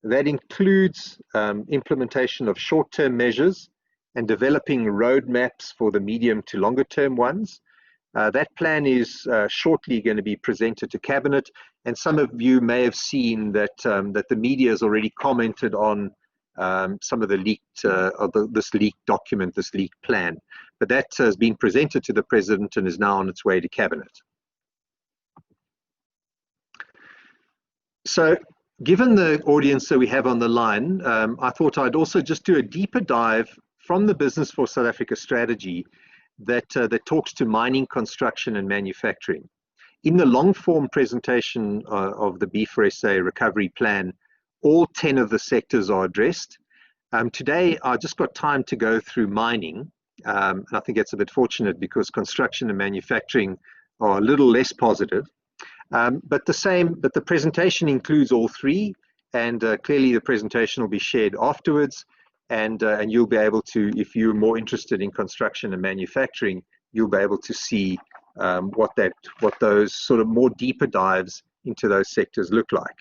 That includes implementation of short-term measures and developing roadmaps for the medium to longer-term ones. That plan is shortly going to be presented to Cabinet, and some of you may have seen that that the media has already commented on some of the leaked, this leaked document, this leaked plan. But that has been presented to the President and is now on its way to Cabinet. So given the audience that we have on the line, I thought I'd also just do a deeper dive from the Business for South Africa strategy that talks to mining, construction and manufacturing. In the long form presentation of the B4SA recovery plan, all 10 of the sectors are addressed. Today, I just got time to go through mining. And I think it's a bit fortunate because construction and manufacturing are a little less positive. But the presentation includes all three, and clearly the presentation will be shared afterwards. And you'll be able to, if you're more interested in construction and manufacturing, you'll be able to see what those sort of more deeper dives into those sectors look like.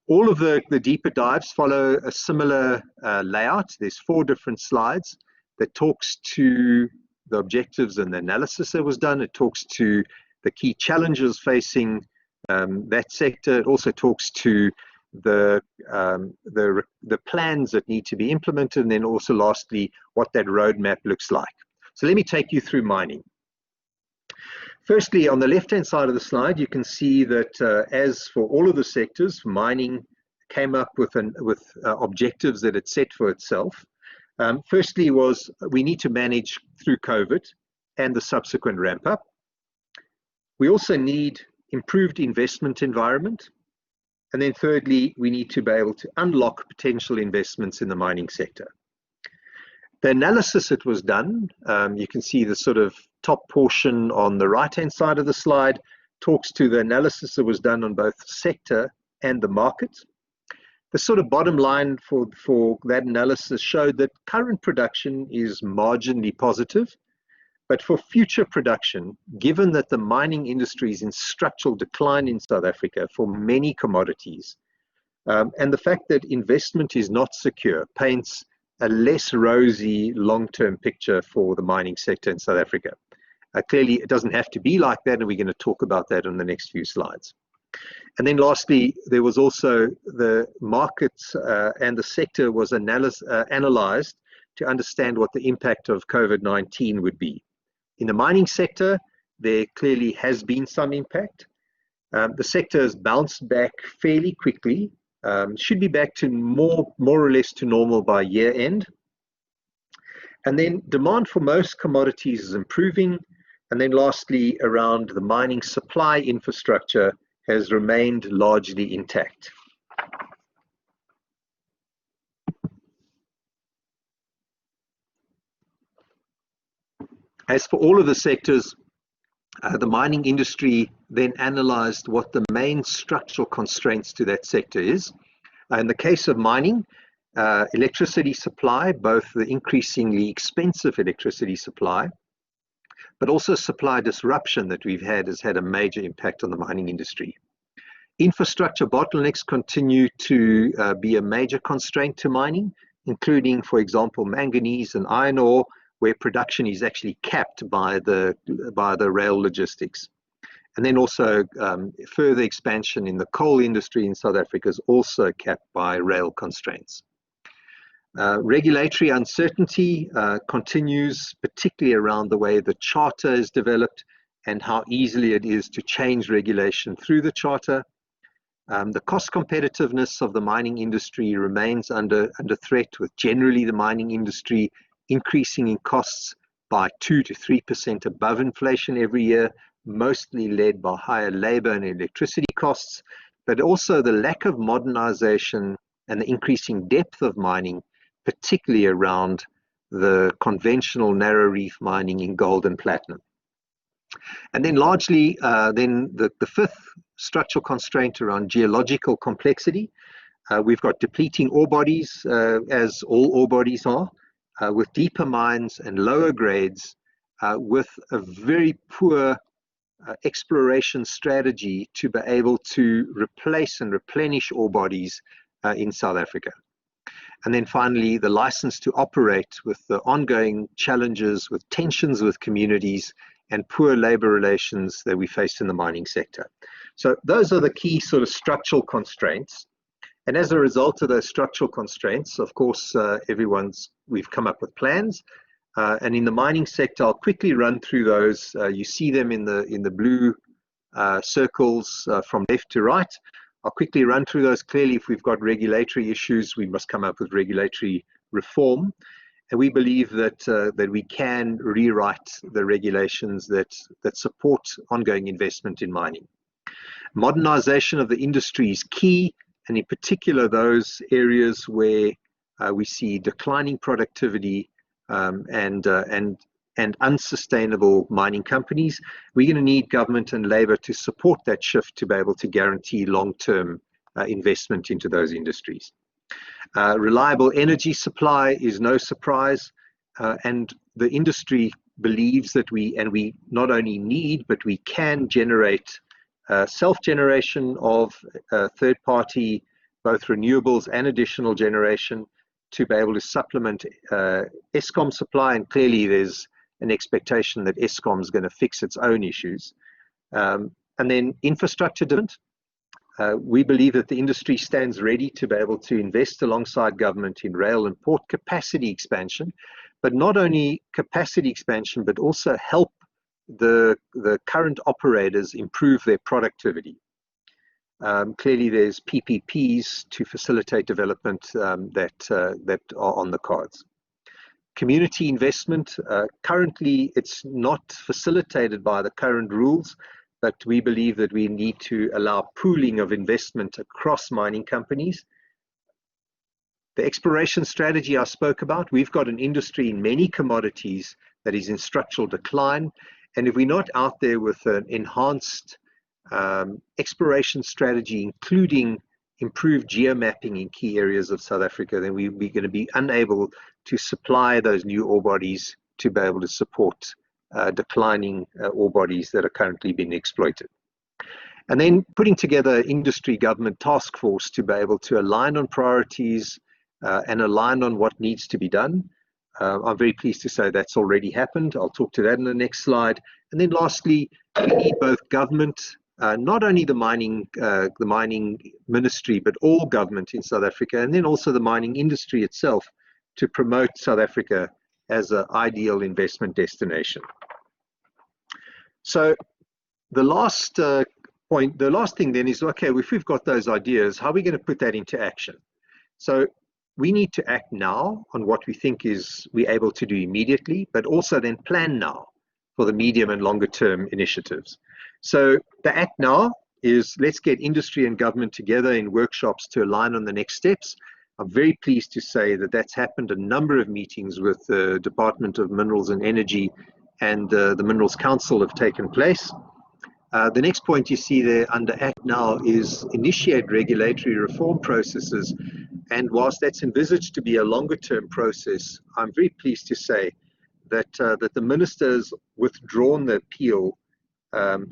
All of the deeper dives follow a similar layout. There's 4 different slides that talks to the objectives and the analysis that was done. It talks to the key challenges facing that sector. It also talks to the plans that need to be implemented, and then also lastly what that roadmap looks like. So let me take you through mining. Firstly, on the left-hand side of the slide, you can see that as for all of the sectors, mining came up with objectives that it set for itself. Firstly was we need to manage through COVID and the subsequent ramp up. We also need improved investment environment. And then thirdly, we need to be able to unlock potential investments in the mining sector. The analysis that was done, you can see the sort of top portion on the right-hand side of the slide talks to the analysis that was done on both sector and the market. The sort of bottom line for that analysis showed that current production is marginally positive, but for future production, given that the mining industry is in structural decline in South Africa for many commodities, and the fact that investment is not secure paints a less rosy long-term picture for the mining sector in South Africa. Clearly, it doesn't have to be like that, and we're going to talk about that on the next few slides. And then lastly, there was also the markets and the sector was analyzed to understand what the impact of COVID-19 would be. In the mining sector, there clearly has been some impact. The sector has bounced back fairly quickly, should be back to more or less to normal by year end. And then demand for most commodities is improving. And then lastly, around the mining supply infrastructure has remained largely intact. As for all of the sectors, the mining industry then analyzed what the main structural constraints to that sector is. In the case of mining, electricity supply, both the increasingly expensive electricity supply, but also supply disruption that we've had has had a major impact on the mining industry. Infrastructure bottlenecks continue to be a major constraint to mining, including, for example, manganese and iron ore, where production is actually capped by the rail logistics. And then also further expansion in the coal industry in South Africa is also capped by rail constraints. Regulatory uncertainty continues, particularly around the way the charter is developed and how easily it is to change regulation through the charter. The cost competitiveness of the mining industry remains under threat, with generally the mining industry increasing in costs by 2 to 3% above inflation every year, mostly led by higher labor and electricity costs, but also the lack of modernization and the increasing depth of mining, particularly around the conventional narrow reef mining in gold and platinum. And then largely, then the fifth structural constraint around geological complexity. We've got depleting ore bodies, as all ore bodies are, with deeper mines and lower grades, with a very poor exploration strategy to be able to replace and replenish ore bodies in South Africa. And then finally, the license to operate, with the ongoing challenges with tensions with communities and poor labor relations that we face in the mining sector. So those are the key sort of structural constraints. And as a result of those structural constraints, of course, we've come up with plans. And in the mining sector, I'll quickly run through those. You see them in the blue circles from left to right. I'll quickly run through those. Clearly, if we've got regulatory issues, we must come up with regulatory reform. And we believe that that we can rewrite the regulations that support ongoing investment in mining. Modernization of the industry is key, and in particular those areas where we see declining productivity and unsustainable mining companies. We're going to need government and labor to support that shift to be able to guarantee long-term investment into those industries. Reliable energy supply is no surprise, and the industry believes that we not only need, but we can generate self-generation of third-party, both renewables and additional generation, to be able to supplement Eskom supply. And clearly there's an expectation that Eskom is going to fix its own issues. And then infrastructure development. We believe that the industry stands ready to be able to invest alongside government in rail and port capacity expansion, but not only capacity expansion, but also help the current operators improve their productivity. Clearly there's PPPs to facilitate development that are on the cards. Community investment, currently it's not facilitated by the current rules, but we believe that we need to allow pooling of investment across mining companies. The exploration strategy I spoke about, we've got an industry in many commodities that is in structural decline, and if we're not out there with an enhanced exploration strategy, including improved geomapping in key areas of South Africa, then we're going to be unable to supply those new ore bodies to be able to support declining ore bodies that are currently being exploited. And then putting together industry government task force to be able to align on priorities and align on what needs to be done. I'm very pleased to say that's already happened. I'll talk to that in the next slide. And then lastly, we need both government, not only the mining ministry, but all government in South Africa, and then also the mining industry itself, to promote South Africa as an ideal investment destination. So the last thing then is, okay, if we've got those ideas, how are we going to put that into action? So we need to act now on what we think we're able to do immediately, but also then plan now for the medium and longer term initiatives. So the act now is, let's get industry and government together in workshops to align on the next steps. I'm very pleased to say that that's happened. A number of meetings with the Department of Minerals and Energy and the Minerals Council have taken place. The next point you see there under Act Now is initiate regulatory reform processes. And whilst that's envisaged to be a longer term process, I'm very pleased to say that the minister's withdrawn the appeal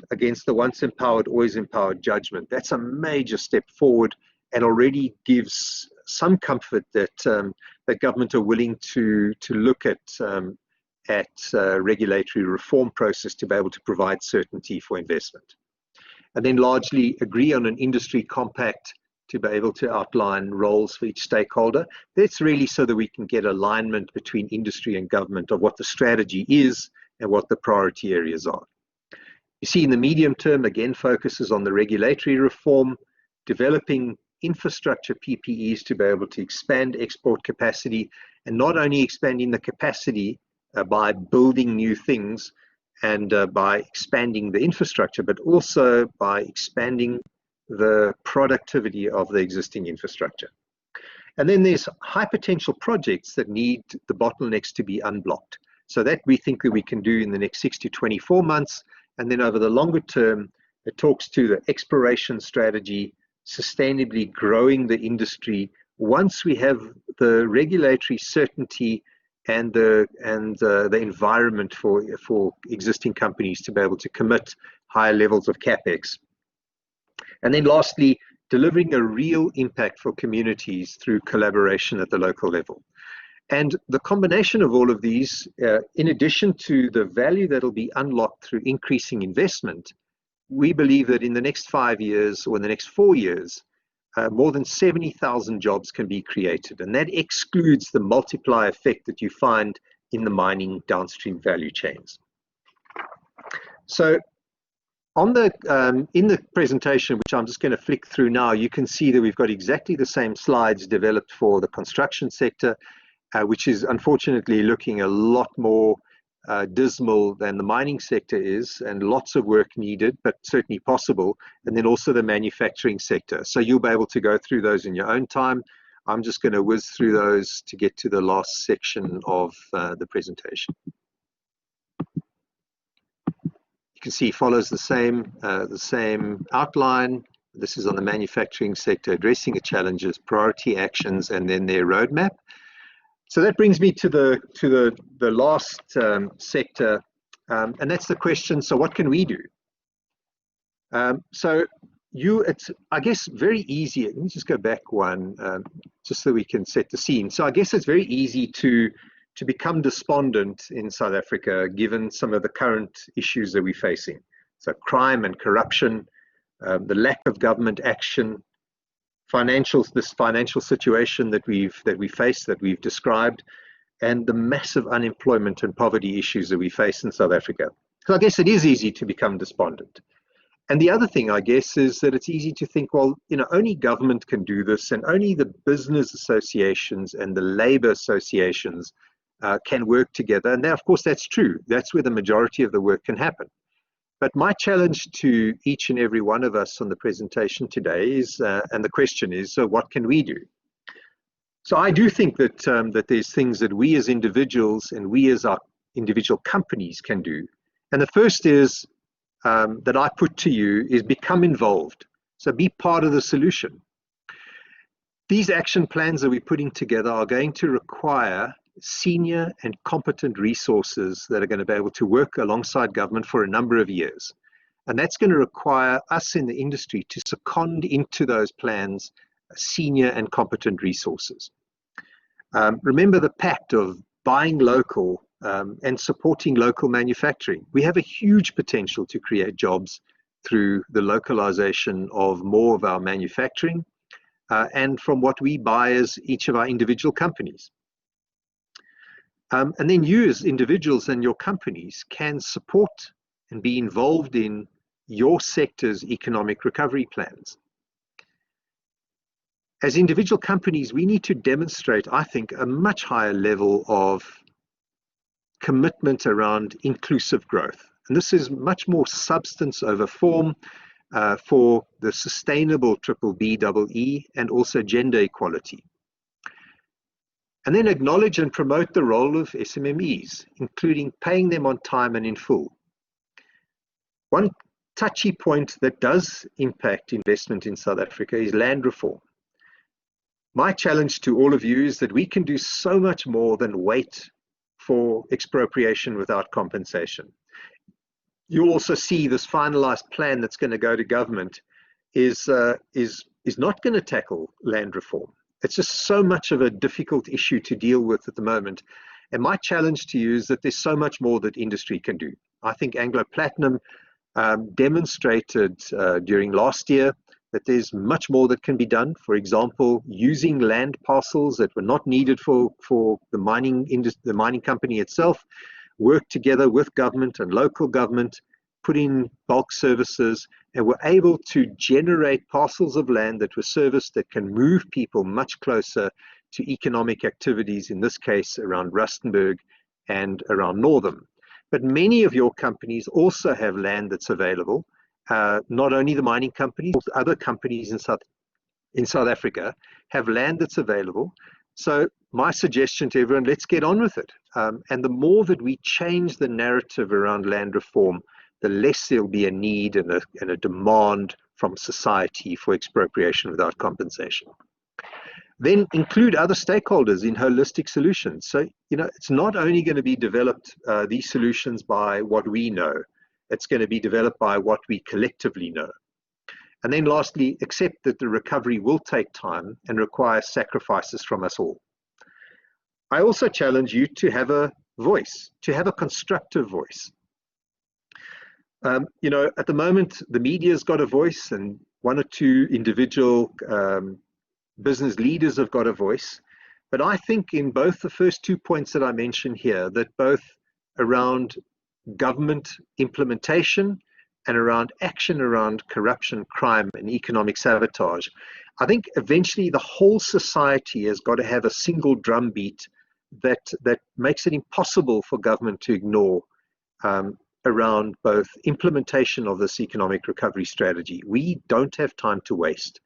against the once empowered, always empowered judgment. That's a major step forward and already gives some comfort that that government are willing to look at regulatory reform process to be able to provide certainty for investment. And then largely agree on an industry compact to be able to outline roles for each stakeholder. That's really so that we can get alignment between industry and government of what the strategy is and what the priority areas are. You see, in the medium term, again, focuses on the regulatory reform, developing infrastructure PPEs to be able to expand export capacity, and not only expanding the capacity by building new things and by expanding the infrastructure, but also by expanding the productivity of the existing infrastructure. And then there's high potential projects that need the bottlenecks to be unblocked. So that we think that we can do in the next 6 to 24 months. And then over the longer term, it talks to the exploration strategy, sustainably growing the industry. Once we have the regulatory certainty and the environment for existing companies to be able to commit higher levels of capex. And then lastly, delivering a real impact for communities through collaboration at the local level. And the combination of all of these, in addition to the value that will be unlocked through increasing investment, we believe that in the next 5 years or in the next 4 years, more than 70,000 jobs can be created. And that excludes the multiplier effect that you find in the mining downstream value chains. So on in the presentation, which I'm just going to flick through now, you can see that we've got exactly the same slides developed for the construction sector. which is unfortunately looking a lot more dismal than the mining sector is, and lots of work needed, but certainly possible. And then also the manufacturing sector. So you'll be able to go through those in your own time. I'm just going to whiz through those to get to the last section of the presentation. You can see it follows the same outline. This is on the manufacturing sector, addressing the challenges, priority actions, and then their roadmap. So that brings me to the last sector, and that's the question, so what can we do? It's, I guess, very easy. Let me just go back one, just so we can set the scene. So I guess it's very easy to become despondent in South Africa, given some of the current issues that we're facing. So crime and corruption, the lack of government action, this financial situation that we face, that we've described, and the massive unemployment and poverty issues that we face in South Africa. So I guess it is easy to become despondent. And the other thing, I guess, is that it's easy to think, well, only government can do this, and only the business associations and the labor associations can work together. And now, of course, that's true. That's where the majority of the work can happen. But my challenge to each and every one of us on the presentation today is, and the question is, so what can we do? So I do think that that there's things that we as individuals and we as our individual companies can do. And the first is that I put to you is become involved. So be part of the solution. These action plans that we're putting together are going to require senior and competent resources that are going to be able to work alongside government for a number of years. And that's going to require us in the industry to second into those plans senior and competent resources. Remember the pact of buying local and supporting local manufacturing. We have a huge potential to create jobs through the localization of more of our manufacturing and from what we buy as each of our individual companies. And then you as individuals and your companies can support and be involved in your sector's economic recovery plans. As individual companies, we need to demonstrate, I think, a much higher level of commitment around inclusive growth. And this is much more substance over form for the sustainable BBBEE and also gender equality. And then acknowledge and promote the role of SMMEs, including paying them on time and in full. One touchy point that does impact investment in South Africa is land reform. My challenge to all of you is that we can do so much more than wait for expropriation without compensation. You'll also see this finalized plan that's going to go to government is not going to tackle land reform. It's just so much of a difficult issue to deal with at the moment. And my challenge to you is that there's so much more that industry can do. I think Anglo Platinum demonstrated during last year that there's much more that can be done. For example, using land parcels that were not needed for the mining company itself, work together with government and local government, put in bulk services, and were able to generate parcels of land that were serviced that can move people much closer to economic activities, in this case around Rustenburg and around Northam. But many of your companies also have land that's available. Not only the mining companies, other companies in South Africa have land that's available. So my suggestion to everyone, let's get on with it. And the more that we change the narrative around land reform, the less there'll be a need and a demand from society for expropriation without compensation. Then include other stakeholders in holistic solutions. So, it's not only going to be developed, these solutions, by what we know. It's going to be developed by what we collectively know. And then lastly, accept that the recovery will take time and require sacrifices from us all. I also challenge you to have a voice, to have a constructive voice. At the moment, the media's got a voice, and one or two individual business leaders have got a voice. But I think in both the first 2 points that I mentioned here, that both around government implementation and around action around corruption, crime, and economic sabotage, I think eventually the whole society has got to have a single drumbeat that makes it impossible for government to ignore around both implementation of this economic recovery strategy. We don't have time to waste,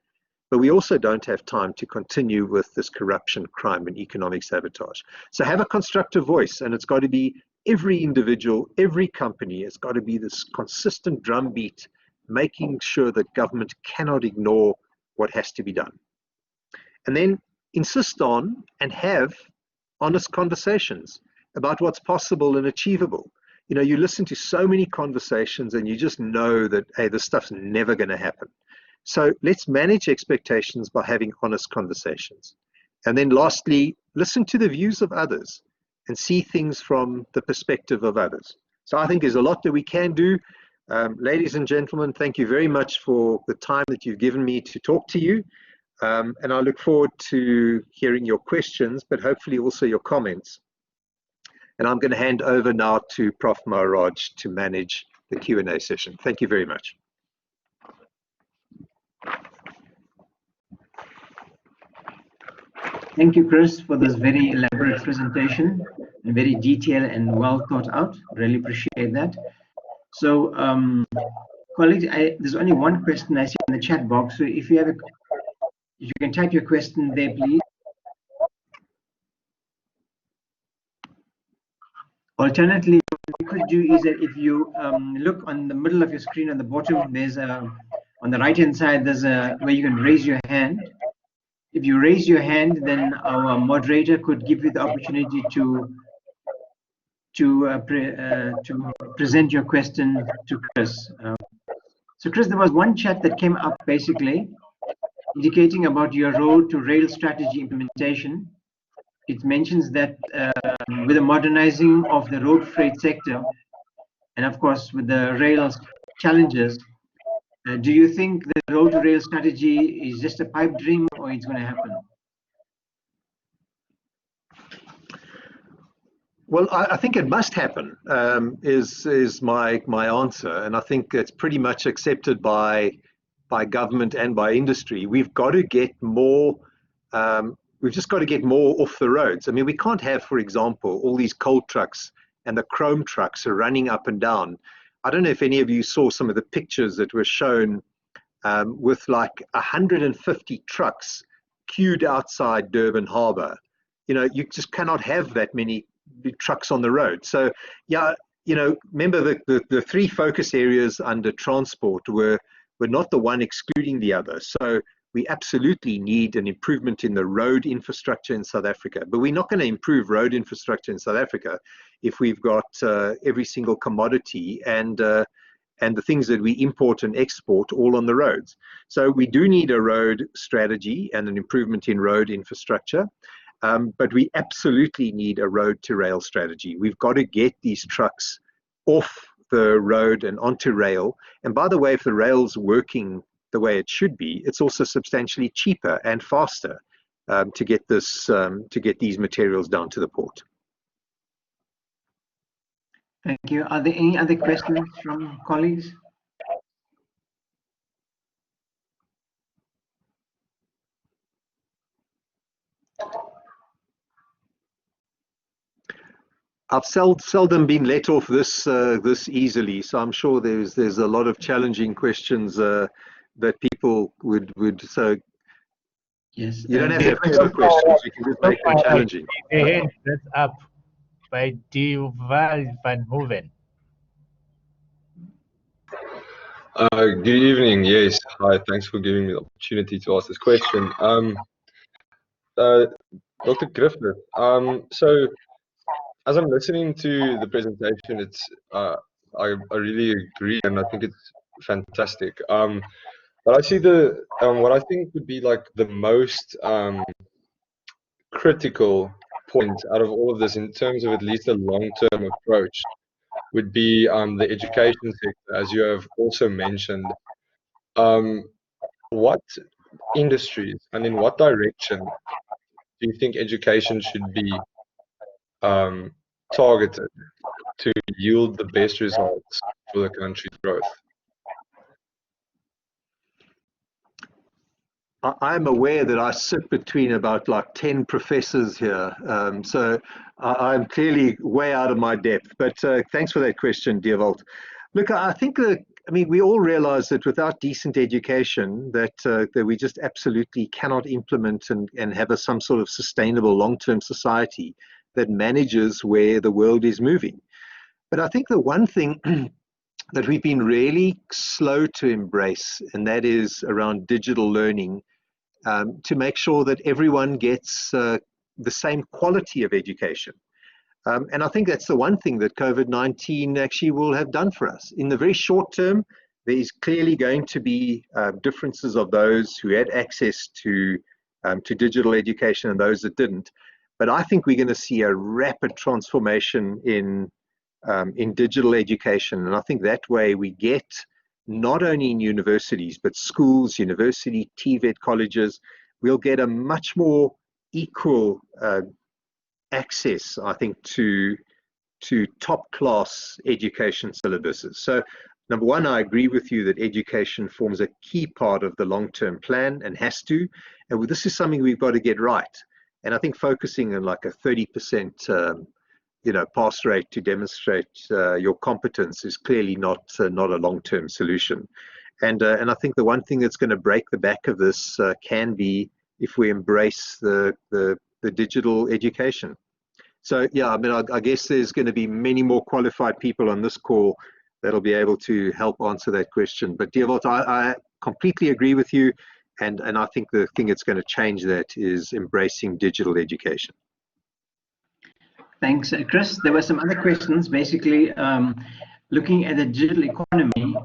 but we also don't have time to continue with this corruption, crime, and economic sabotage. So have a constructive voice, and it's got to be every individual, every company. It's got to be this consistent drumbeat, making sure that government cannot ignore what has to be done. And then insist on and have honest conversations about what's possible and achievable. You know, you listen to so many conversations and you just know that, hey, this stuff's never going to happen. So let's manage expectations by having honest conversations. And then lastly, listen to the views of others and see things from the perspective of others. So I think there's a lot that we can do. Ladies and gentlemen, thank you very much for the time that you've given me to talk to you. And I look forward to hearing your questions, but hopefully also your comments. And I'm going to hand over now to Prof. Maharaj to manage the Q&A session. Thank you very much. Thank you, Chris, for this very elaborate presentation and very detailed and well thought out. Really appreciate that. So, colleagues, there's only one question I see in the chat box. So if you have if you can type your question there, please. Alternatively, what you could do is that if you look on the middle of your screen on the bottom, there's on the right-hand side, there's where you can raise your hand. If you raise your hand, then our moderator could give you the opportunity to present your question to Chris. So Chris, there was one chat that came up basically indicating about your road to rail strategy implementation. It mentions that with the modernizing of the road freight sector, and of course with the rail challenges, do you think the road to rail strategy is just a pipe dream or it's going to happen? Well, I think it must happen, is my answer. And I think it's pretty much accepted by government and by industry. We've got to get more, we've just got to get more off the roads. I mean, we can't have, for example, all these coal trucks and the chrome trucks are running up and down. I don't know if any of you saw some of the pictures that were shown with like 150 trucks queued outside Durban Harbour. You know, you just cannot have that many trucks on the road. So, yeah, you know, remember the three focus areas under transport were not the one excluding the other. So we absolutely need an improvement in the road infrastructure in South Africa. But we're not going to improve road infrastructure in South Africa if we've got every single commodity and the things that we import and export all on the roads. So we do need a road strategy and an improvement in road infrastructure. But we absolutely need a road to rail strategy. We've got to get these trucks off the road and onto rail. And by the way, if the rail's working the way it should be, it's also substantially cheaper and faster to get these materials down to the port. Thank you. Are there any other questions from colleagues? I've seldom been let off this easily, so I'm sure there's a lot of challenging questions that people would. So yes, you don't have to have further questions. You can just make them challenging. The hand that's up by Bijl van Hoeven. Good evening. Yes, hi. Thanks for giving me the opportunity to ask this question. Dr. Griffith. So as I'm listening to the presentation, it's I really agree, and I think it's fantastic. But I see what I think would be like the most critical point out of all of this, in terms of at least a long-term approach, would be the education sector, as you have also mentioned. What industries and in what direction do you think education should be targeted to yield the best results for the country's growth? I'm aware that I sit between about like 10 professors here. So I'm clearly way out of my depth. But thanks for that question, Dewald. Look, I think that, I mean, we all realize that without decent education, that we just absolutely cannot implement and have some sort of sustainable long-term society that manages where the world is moving. But I think the one thing that we've been really slow to embrace, and that is around digital learning, to make sure that everyone gets the same quality of education. And I think that's the one thing that COVID-19 actually will have done for us. In the very short term, there is clearly going to be differences of those who had access to digital education and those that didn't. But I think we're going to see a rapid transformation in digital education. And I think that way we get, not only in universities, but schools, university, TVET colleges, we'll get a much more equal access, I think, to top class education syllabuses. So number one, I agree with you that education forms a key part of the long-term plan and has to, and this is something we've got to get right. And I think focusing on like a 30% pass rate to demonstrate your competence is clearly not a long-term solution. And I think the one thing that's going to break the back of this can be if we embrace the digital education. So yeah, I mean, I guess there's going to be many more qualified people on this call that'll be able to help answer that question. But Dewald, I completely agree with you, and I think the thing that's going to change that is embracing digital education. Thanks, Chris. There were some other questions, basically looking at the digital economy.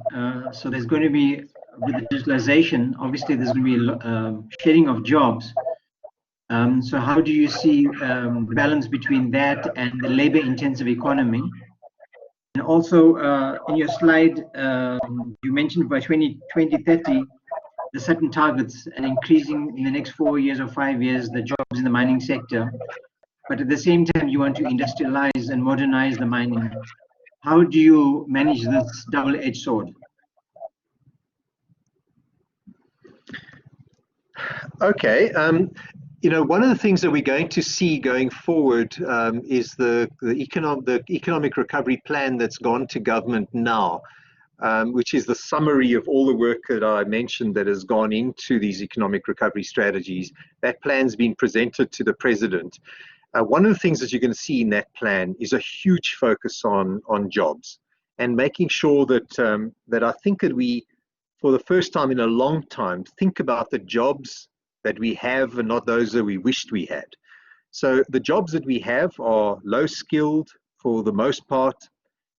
So there's going to be, with the digitalization, obviously there's going to be a shedding of jobs. So how do you see the balance between that and the labor-intensive economy? And also, in your slide, you mentioned by 2030, the certain targets and increasing in the next 4 years or 5 years the jobs in the mining sector. But at the same time, you want to industrialize and modernize the mining. How do you manage this double-edged sword? Okay. One of the things that we're going to see going forward is the economic recovery plan that's gone to government now, which is the summary of all the work that I mentioned that has gone into these economic recovery strategies. That plan's been presented to the president. One of the things that you're going to see in that plan is a huge focus on jobs and making sure that I think that we, for the first time in a long time, think about the jobs that we have and not those that we wished we had. So the jobs that we have are low skilled for the most part,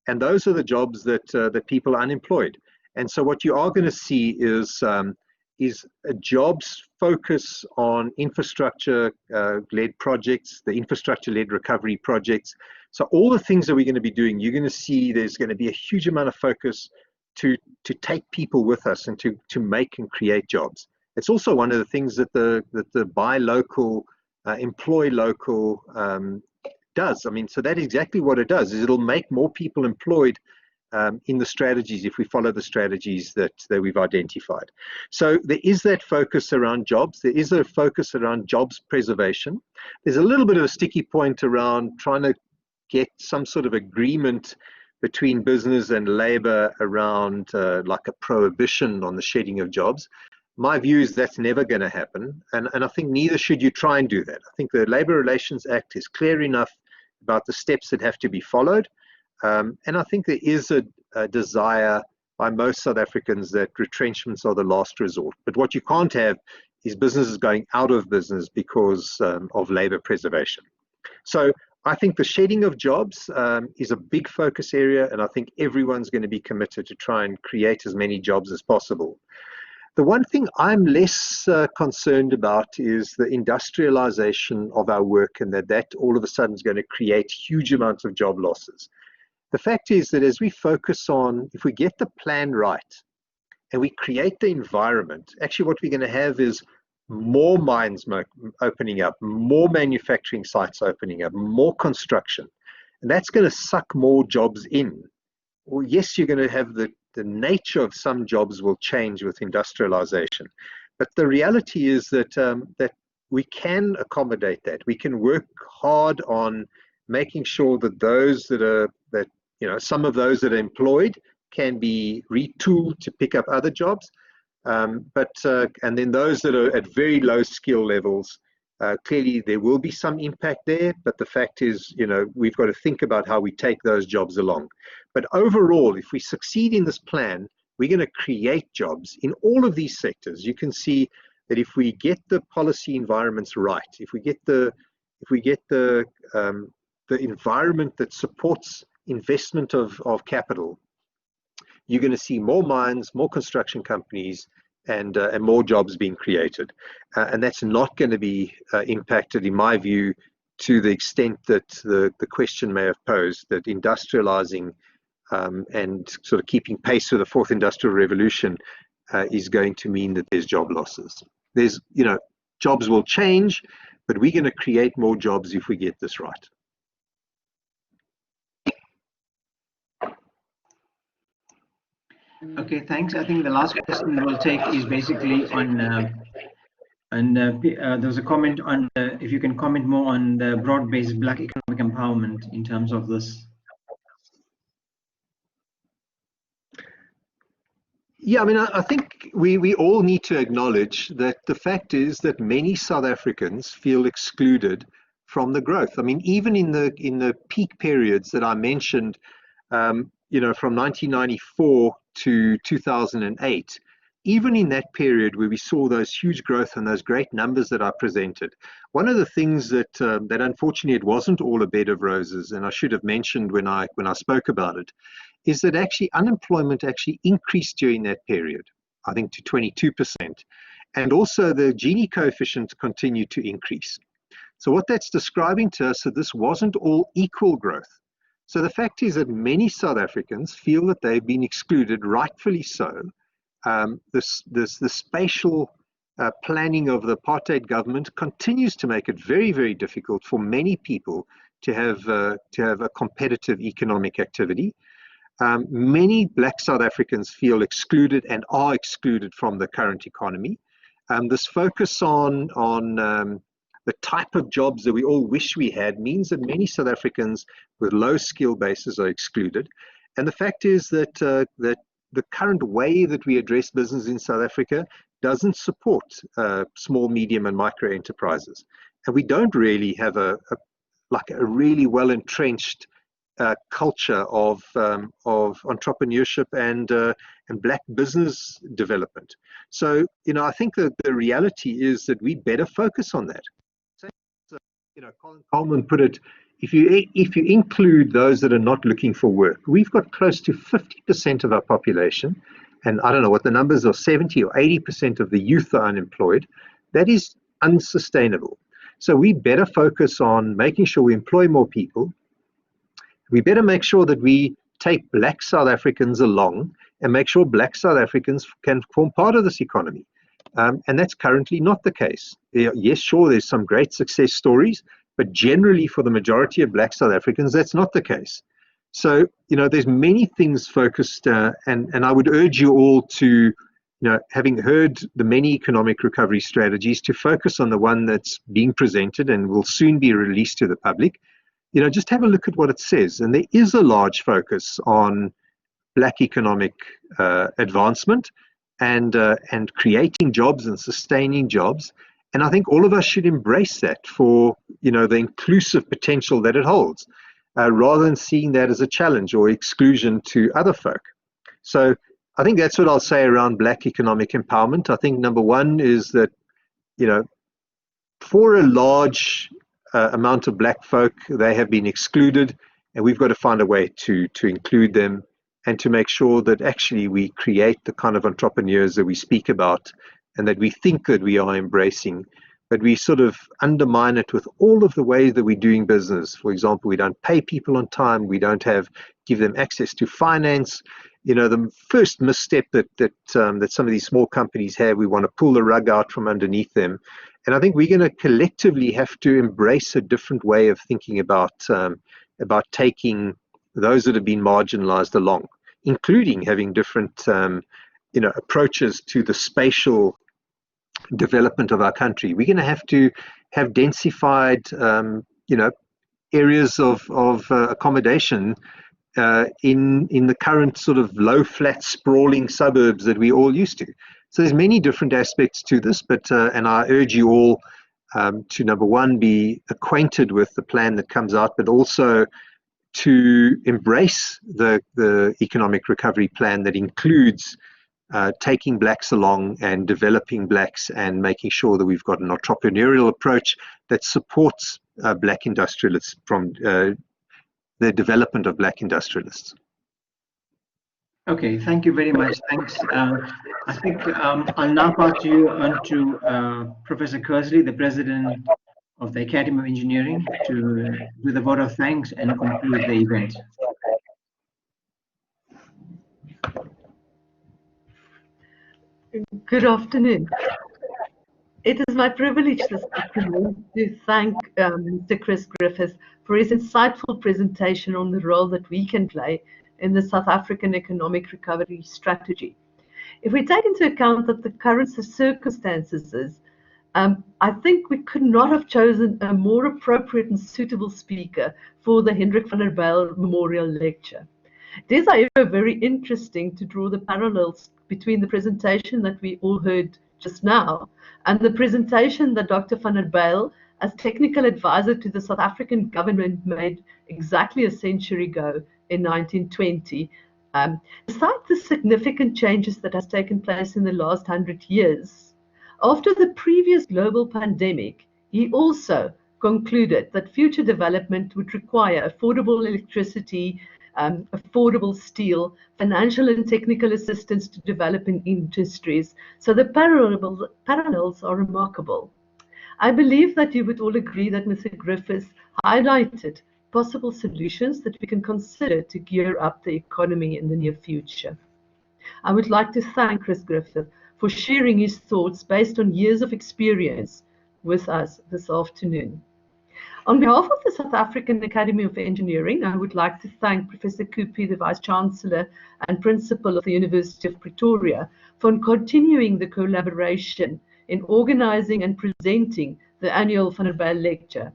and those are the jobs that people are unemployed. And so what you are going to see is a jobs focus on infrastructure-led projects, the infrastructure-led recovery projects. So all the things that we're going to be doing, you're going to see there's going to be a huge amount of focus to take people with us and to make and create jobs. It's also one of the things that the buy local, employ local does. I mean, so that's exactly what it does, is it'll make more people employed in the strategies if we follow the strategies that we've identified. So there is that focus around jobs. There is a focus around jobs preservation. There's a little bit of a sticky point around trying to get some sort of agreement between business and labor around like a prohibition on the shedding of jobs. My view is that's never going to happen, and I think neither should you try and do that. I think the Labour Relations Act is clear enough about the steps that have to be followed, and I think there is a desire by most South Africans that retrenchments are the last resort. But what you can't have is businesses going out of business because of labour preservation. So I think the shedding of jobs is a big focus area, and I think everyone's going to be committed to try and create as many jobs as possible. The one thing I'm less concerned about is the industrialization of our work, and that all of a sudden is going to create huge amounts of job losses. The fact is that as we focus on, if we get the plan right and we create the environment, actually what we're going to have is more mines opening up, more manufacturing sites opening up, more construction, and that's going to suck more jobs in. Well, yes, you're going to have the nature of some jobs will change with industrialization, But the reality is that that we can accommodate that. We can work hard on making sure that those some of those that are employed can be retooled to pick up other jobs. And then those that are at very low skill levels, clearly there will be some impact there, but the fact is, we've got to think about how we take those jobs along. But overall, if we succeed in this plan, we're going to create jobs in all of these sectors. You can see that if we get the policy environments right, if we get the environment that supports investment of capital, you're going to see more mines, more construction companies, and more jobs being created. And that's not going to be impacted, in my view, to the extent that the question may have posed, that industrializing and sort of keeping pace with the fourth industrial revolution is going to mean that there's job losses. Jobs will change, but we're going to create more jobs if we get this right. Okay, thanks. I think the last question that we'll take is basically on, there's a comment on if you can comment more on the broad-based Black economic empowerment in terms of this. Yeah, I mean, I think we all need to acknowledge that the fact is that many South Africans feel excluded from the growth. I mean, even in the peak periods that I mentioned, from 1994 to 2008, even in that period where we saw those huge growth and those great numbers that I presented, one of the things that unfortunately it wasn't all a bed of roses, and I should have mentioned when I spoke about it, is that actually unemployment actually increased during that period, I think to 22%, and also the Gini coefficient continued to increase. So what that's describing to us, that this wasn't all equal growth. So the fact is that many South Africans feel that they've been excluded, rightfully so. The spatial planning of the apartheid government continues to make it very, very difficult for many people to have a competitive economic activity. Many Black South Africans feel excluded and are excluded from the current economy. This focus on the type of jobs that we all wish we had means that many South Africans with low skill bases are excluded. And the fact is that the current way that we address business in South Africa doesn't support small, medium, and micro enterprises. And we don't really have a really well entrenched culture of entrepreneurship and Black business development. So, I think that the reality is that we better focus on that. Colin Coleman put it, if you include those that are not looking for work, we've got close to 50% of our population, and I don't know what the numbers are, 70 or 80% of the youth are unemployed. That is unsustainable. So we better focus on making sure we employ more people. We better make sure that we take Black South Africans along and make sure Black South Africans can form part of this economy. And that's currently not the case. Yes, sure, there's some great success stories, but generally for the majority of Black South Africans, that's not the case. So, there's many things focused, and I would urge you all to, having heard the many economic recovery strategies, to focus on the one that's being presented and will soon be released to the public. Just have a look at what it says. And there is a large focus on Black economic advancement and creating jobs and sustaining jobs. And I think all of us should embrace that for, the inclusive potential that it holds, rather than seeing that as a challenge or exclusion to other folk. So I think that's what I'll say around Black economic empowerment. I think number one is that, for a large amount of Black folk, they have been excluded, and we've got to find a way to include them and to make sure that actually we create the kind of entrepreneurs that we speak about and that we think that we are embracing, but we sort of undermine it with all of the ways that we're doing business. For example, we don't pay people on time, we don't give them access to finance. The first misstep that some of these small companies have, we want to pull the rug out from underneath them. And I think we're going to collectively have to embrace a different way of thinking about taking those that have been marginalized along, including having different approaches to the spatial development of our country. We're going to have densified, areas of accommodation in the current sort of low, flat, sprawling suburbs that we're all used to. So there's many different aspects to this, but and I urge you all to, number one, be acquainted with the plan that comes out, but also to embrace the economic recovery plan that includes taking blacks along and developing blacks and making sure that we've got an entrepreneurial approach that supports black industrialists from the development of black industrialists. Okay, thank you very much. Thanks. I think I'll now pass you on to Professor Kersley, the President of the Academy of Engineering, to do the vote of thanks and conclude the event. Good afternoon. It is my privilege this afternoon to thank Mr. Chris Griffiths for his insightful presentation on the role that we can play in the South African economic recovery strategy. If we take into account that the current circumstances is, I think we could not have chosen a more appropriate and suitable speaker for the Hendrik van der Bijl Memorial Lecture. It is, however, very interesting to draw the parallels between the presentation that we all heard just now and the presentation that Dr. van der Bijl, as technical advisor to the South African government, made exactly a century ago in 1920. Despite the significant changes that has taken place in the last 100 years, after the previous global pandemic, he also concluded that future development would require affordable electricity, affordable steel, financial and technical assistance to developing industries. So the parallels are remarkable. I believe that you would all agree that Mr. Griffiths highlighted possible solutions that we can consider to gear up the economy in the near future. I would like to thank Chris Griffiths for sharing his thoughts based on years of experience with us this afternoon. On behalf of the South African Academy of Engineering, I would like to thank Professor Kupi, the Vice-Chancellor and Principal of the University of Pretoria, for continuing the collaboration in organizing and presenting the annual Van der Bijl Lecture.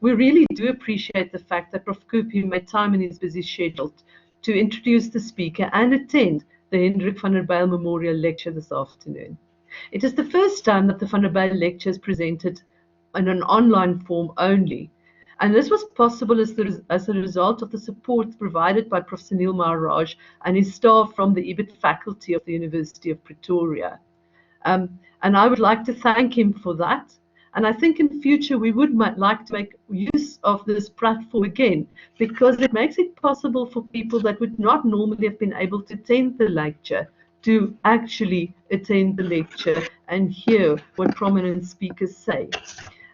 We really do appreciate the fact that Prof. Kupi made time in his busy schedule to introduce the speaker and attend the Hendrik van der Bijl Memorial Lecture this afternoon. It is the first time that the Van der Bijl Lecture is presented in an online form only. And this was possible as a result of the support provided by Prof. Sunil Maharaj and his staff from the EBIT faculty of the University of Pretoria. And I would like to thank him for that. And I think in future we would like to make use of this platform again, because it makes it possible for people that would not normally have been able to attend the lecture to actually attend the lecture and hear what prominent speakers say.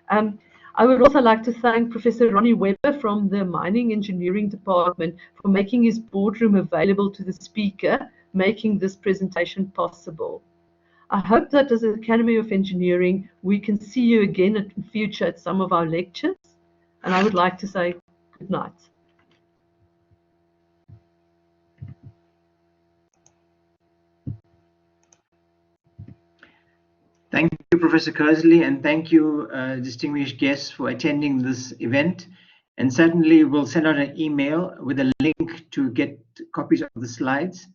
I would also like to thank Professor Ronnie Webber from the Mining Engineering Department for making his boardroom available to the speaker, making this presentation possible. I hope that as an Academy of Engineering, we can see you again in future at some of our lectures. And I would like to say good night. Thank you, Professor Kersley, and thank you, distinguished guests, for attending this event. And certainly we'll send out an email with a link to get copies of the slides,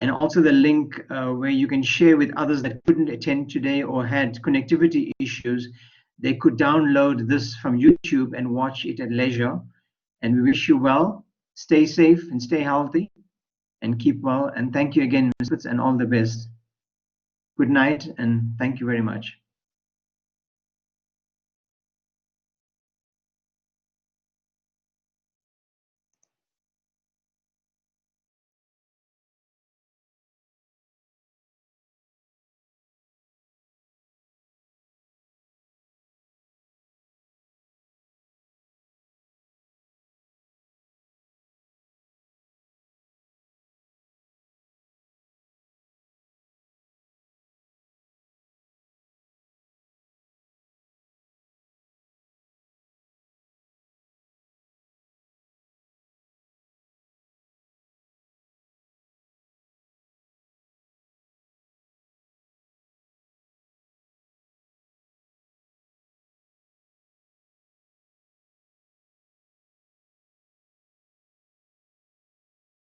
and also the link where you can share with others that couldn't attend today or had connectivity issues. They could download this from YouTube and watch it at leisure. And we wish you well, stay safe and stay healthy and keep well. And thank you again, Mr. and all the best. Good night, and thank you very much.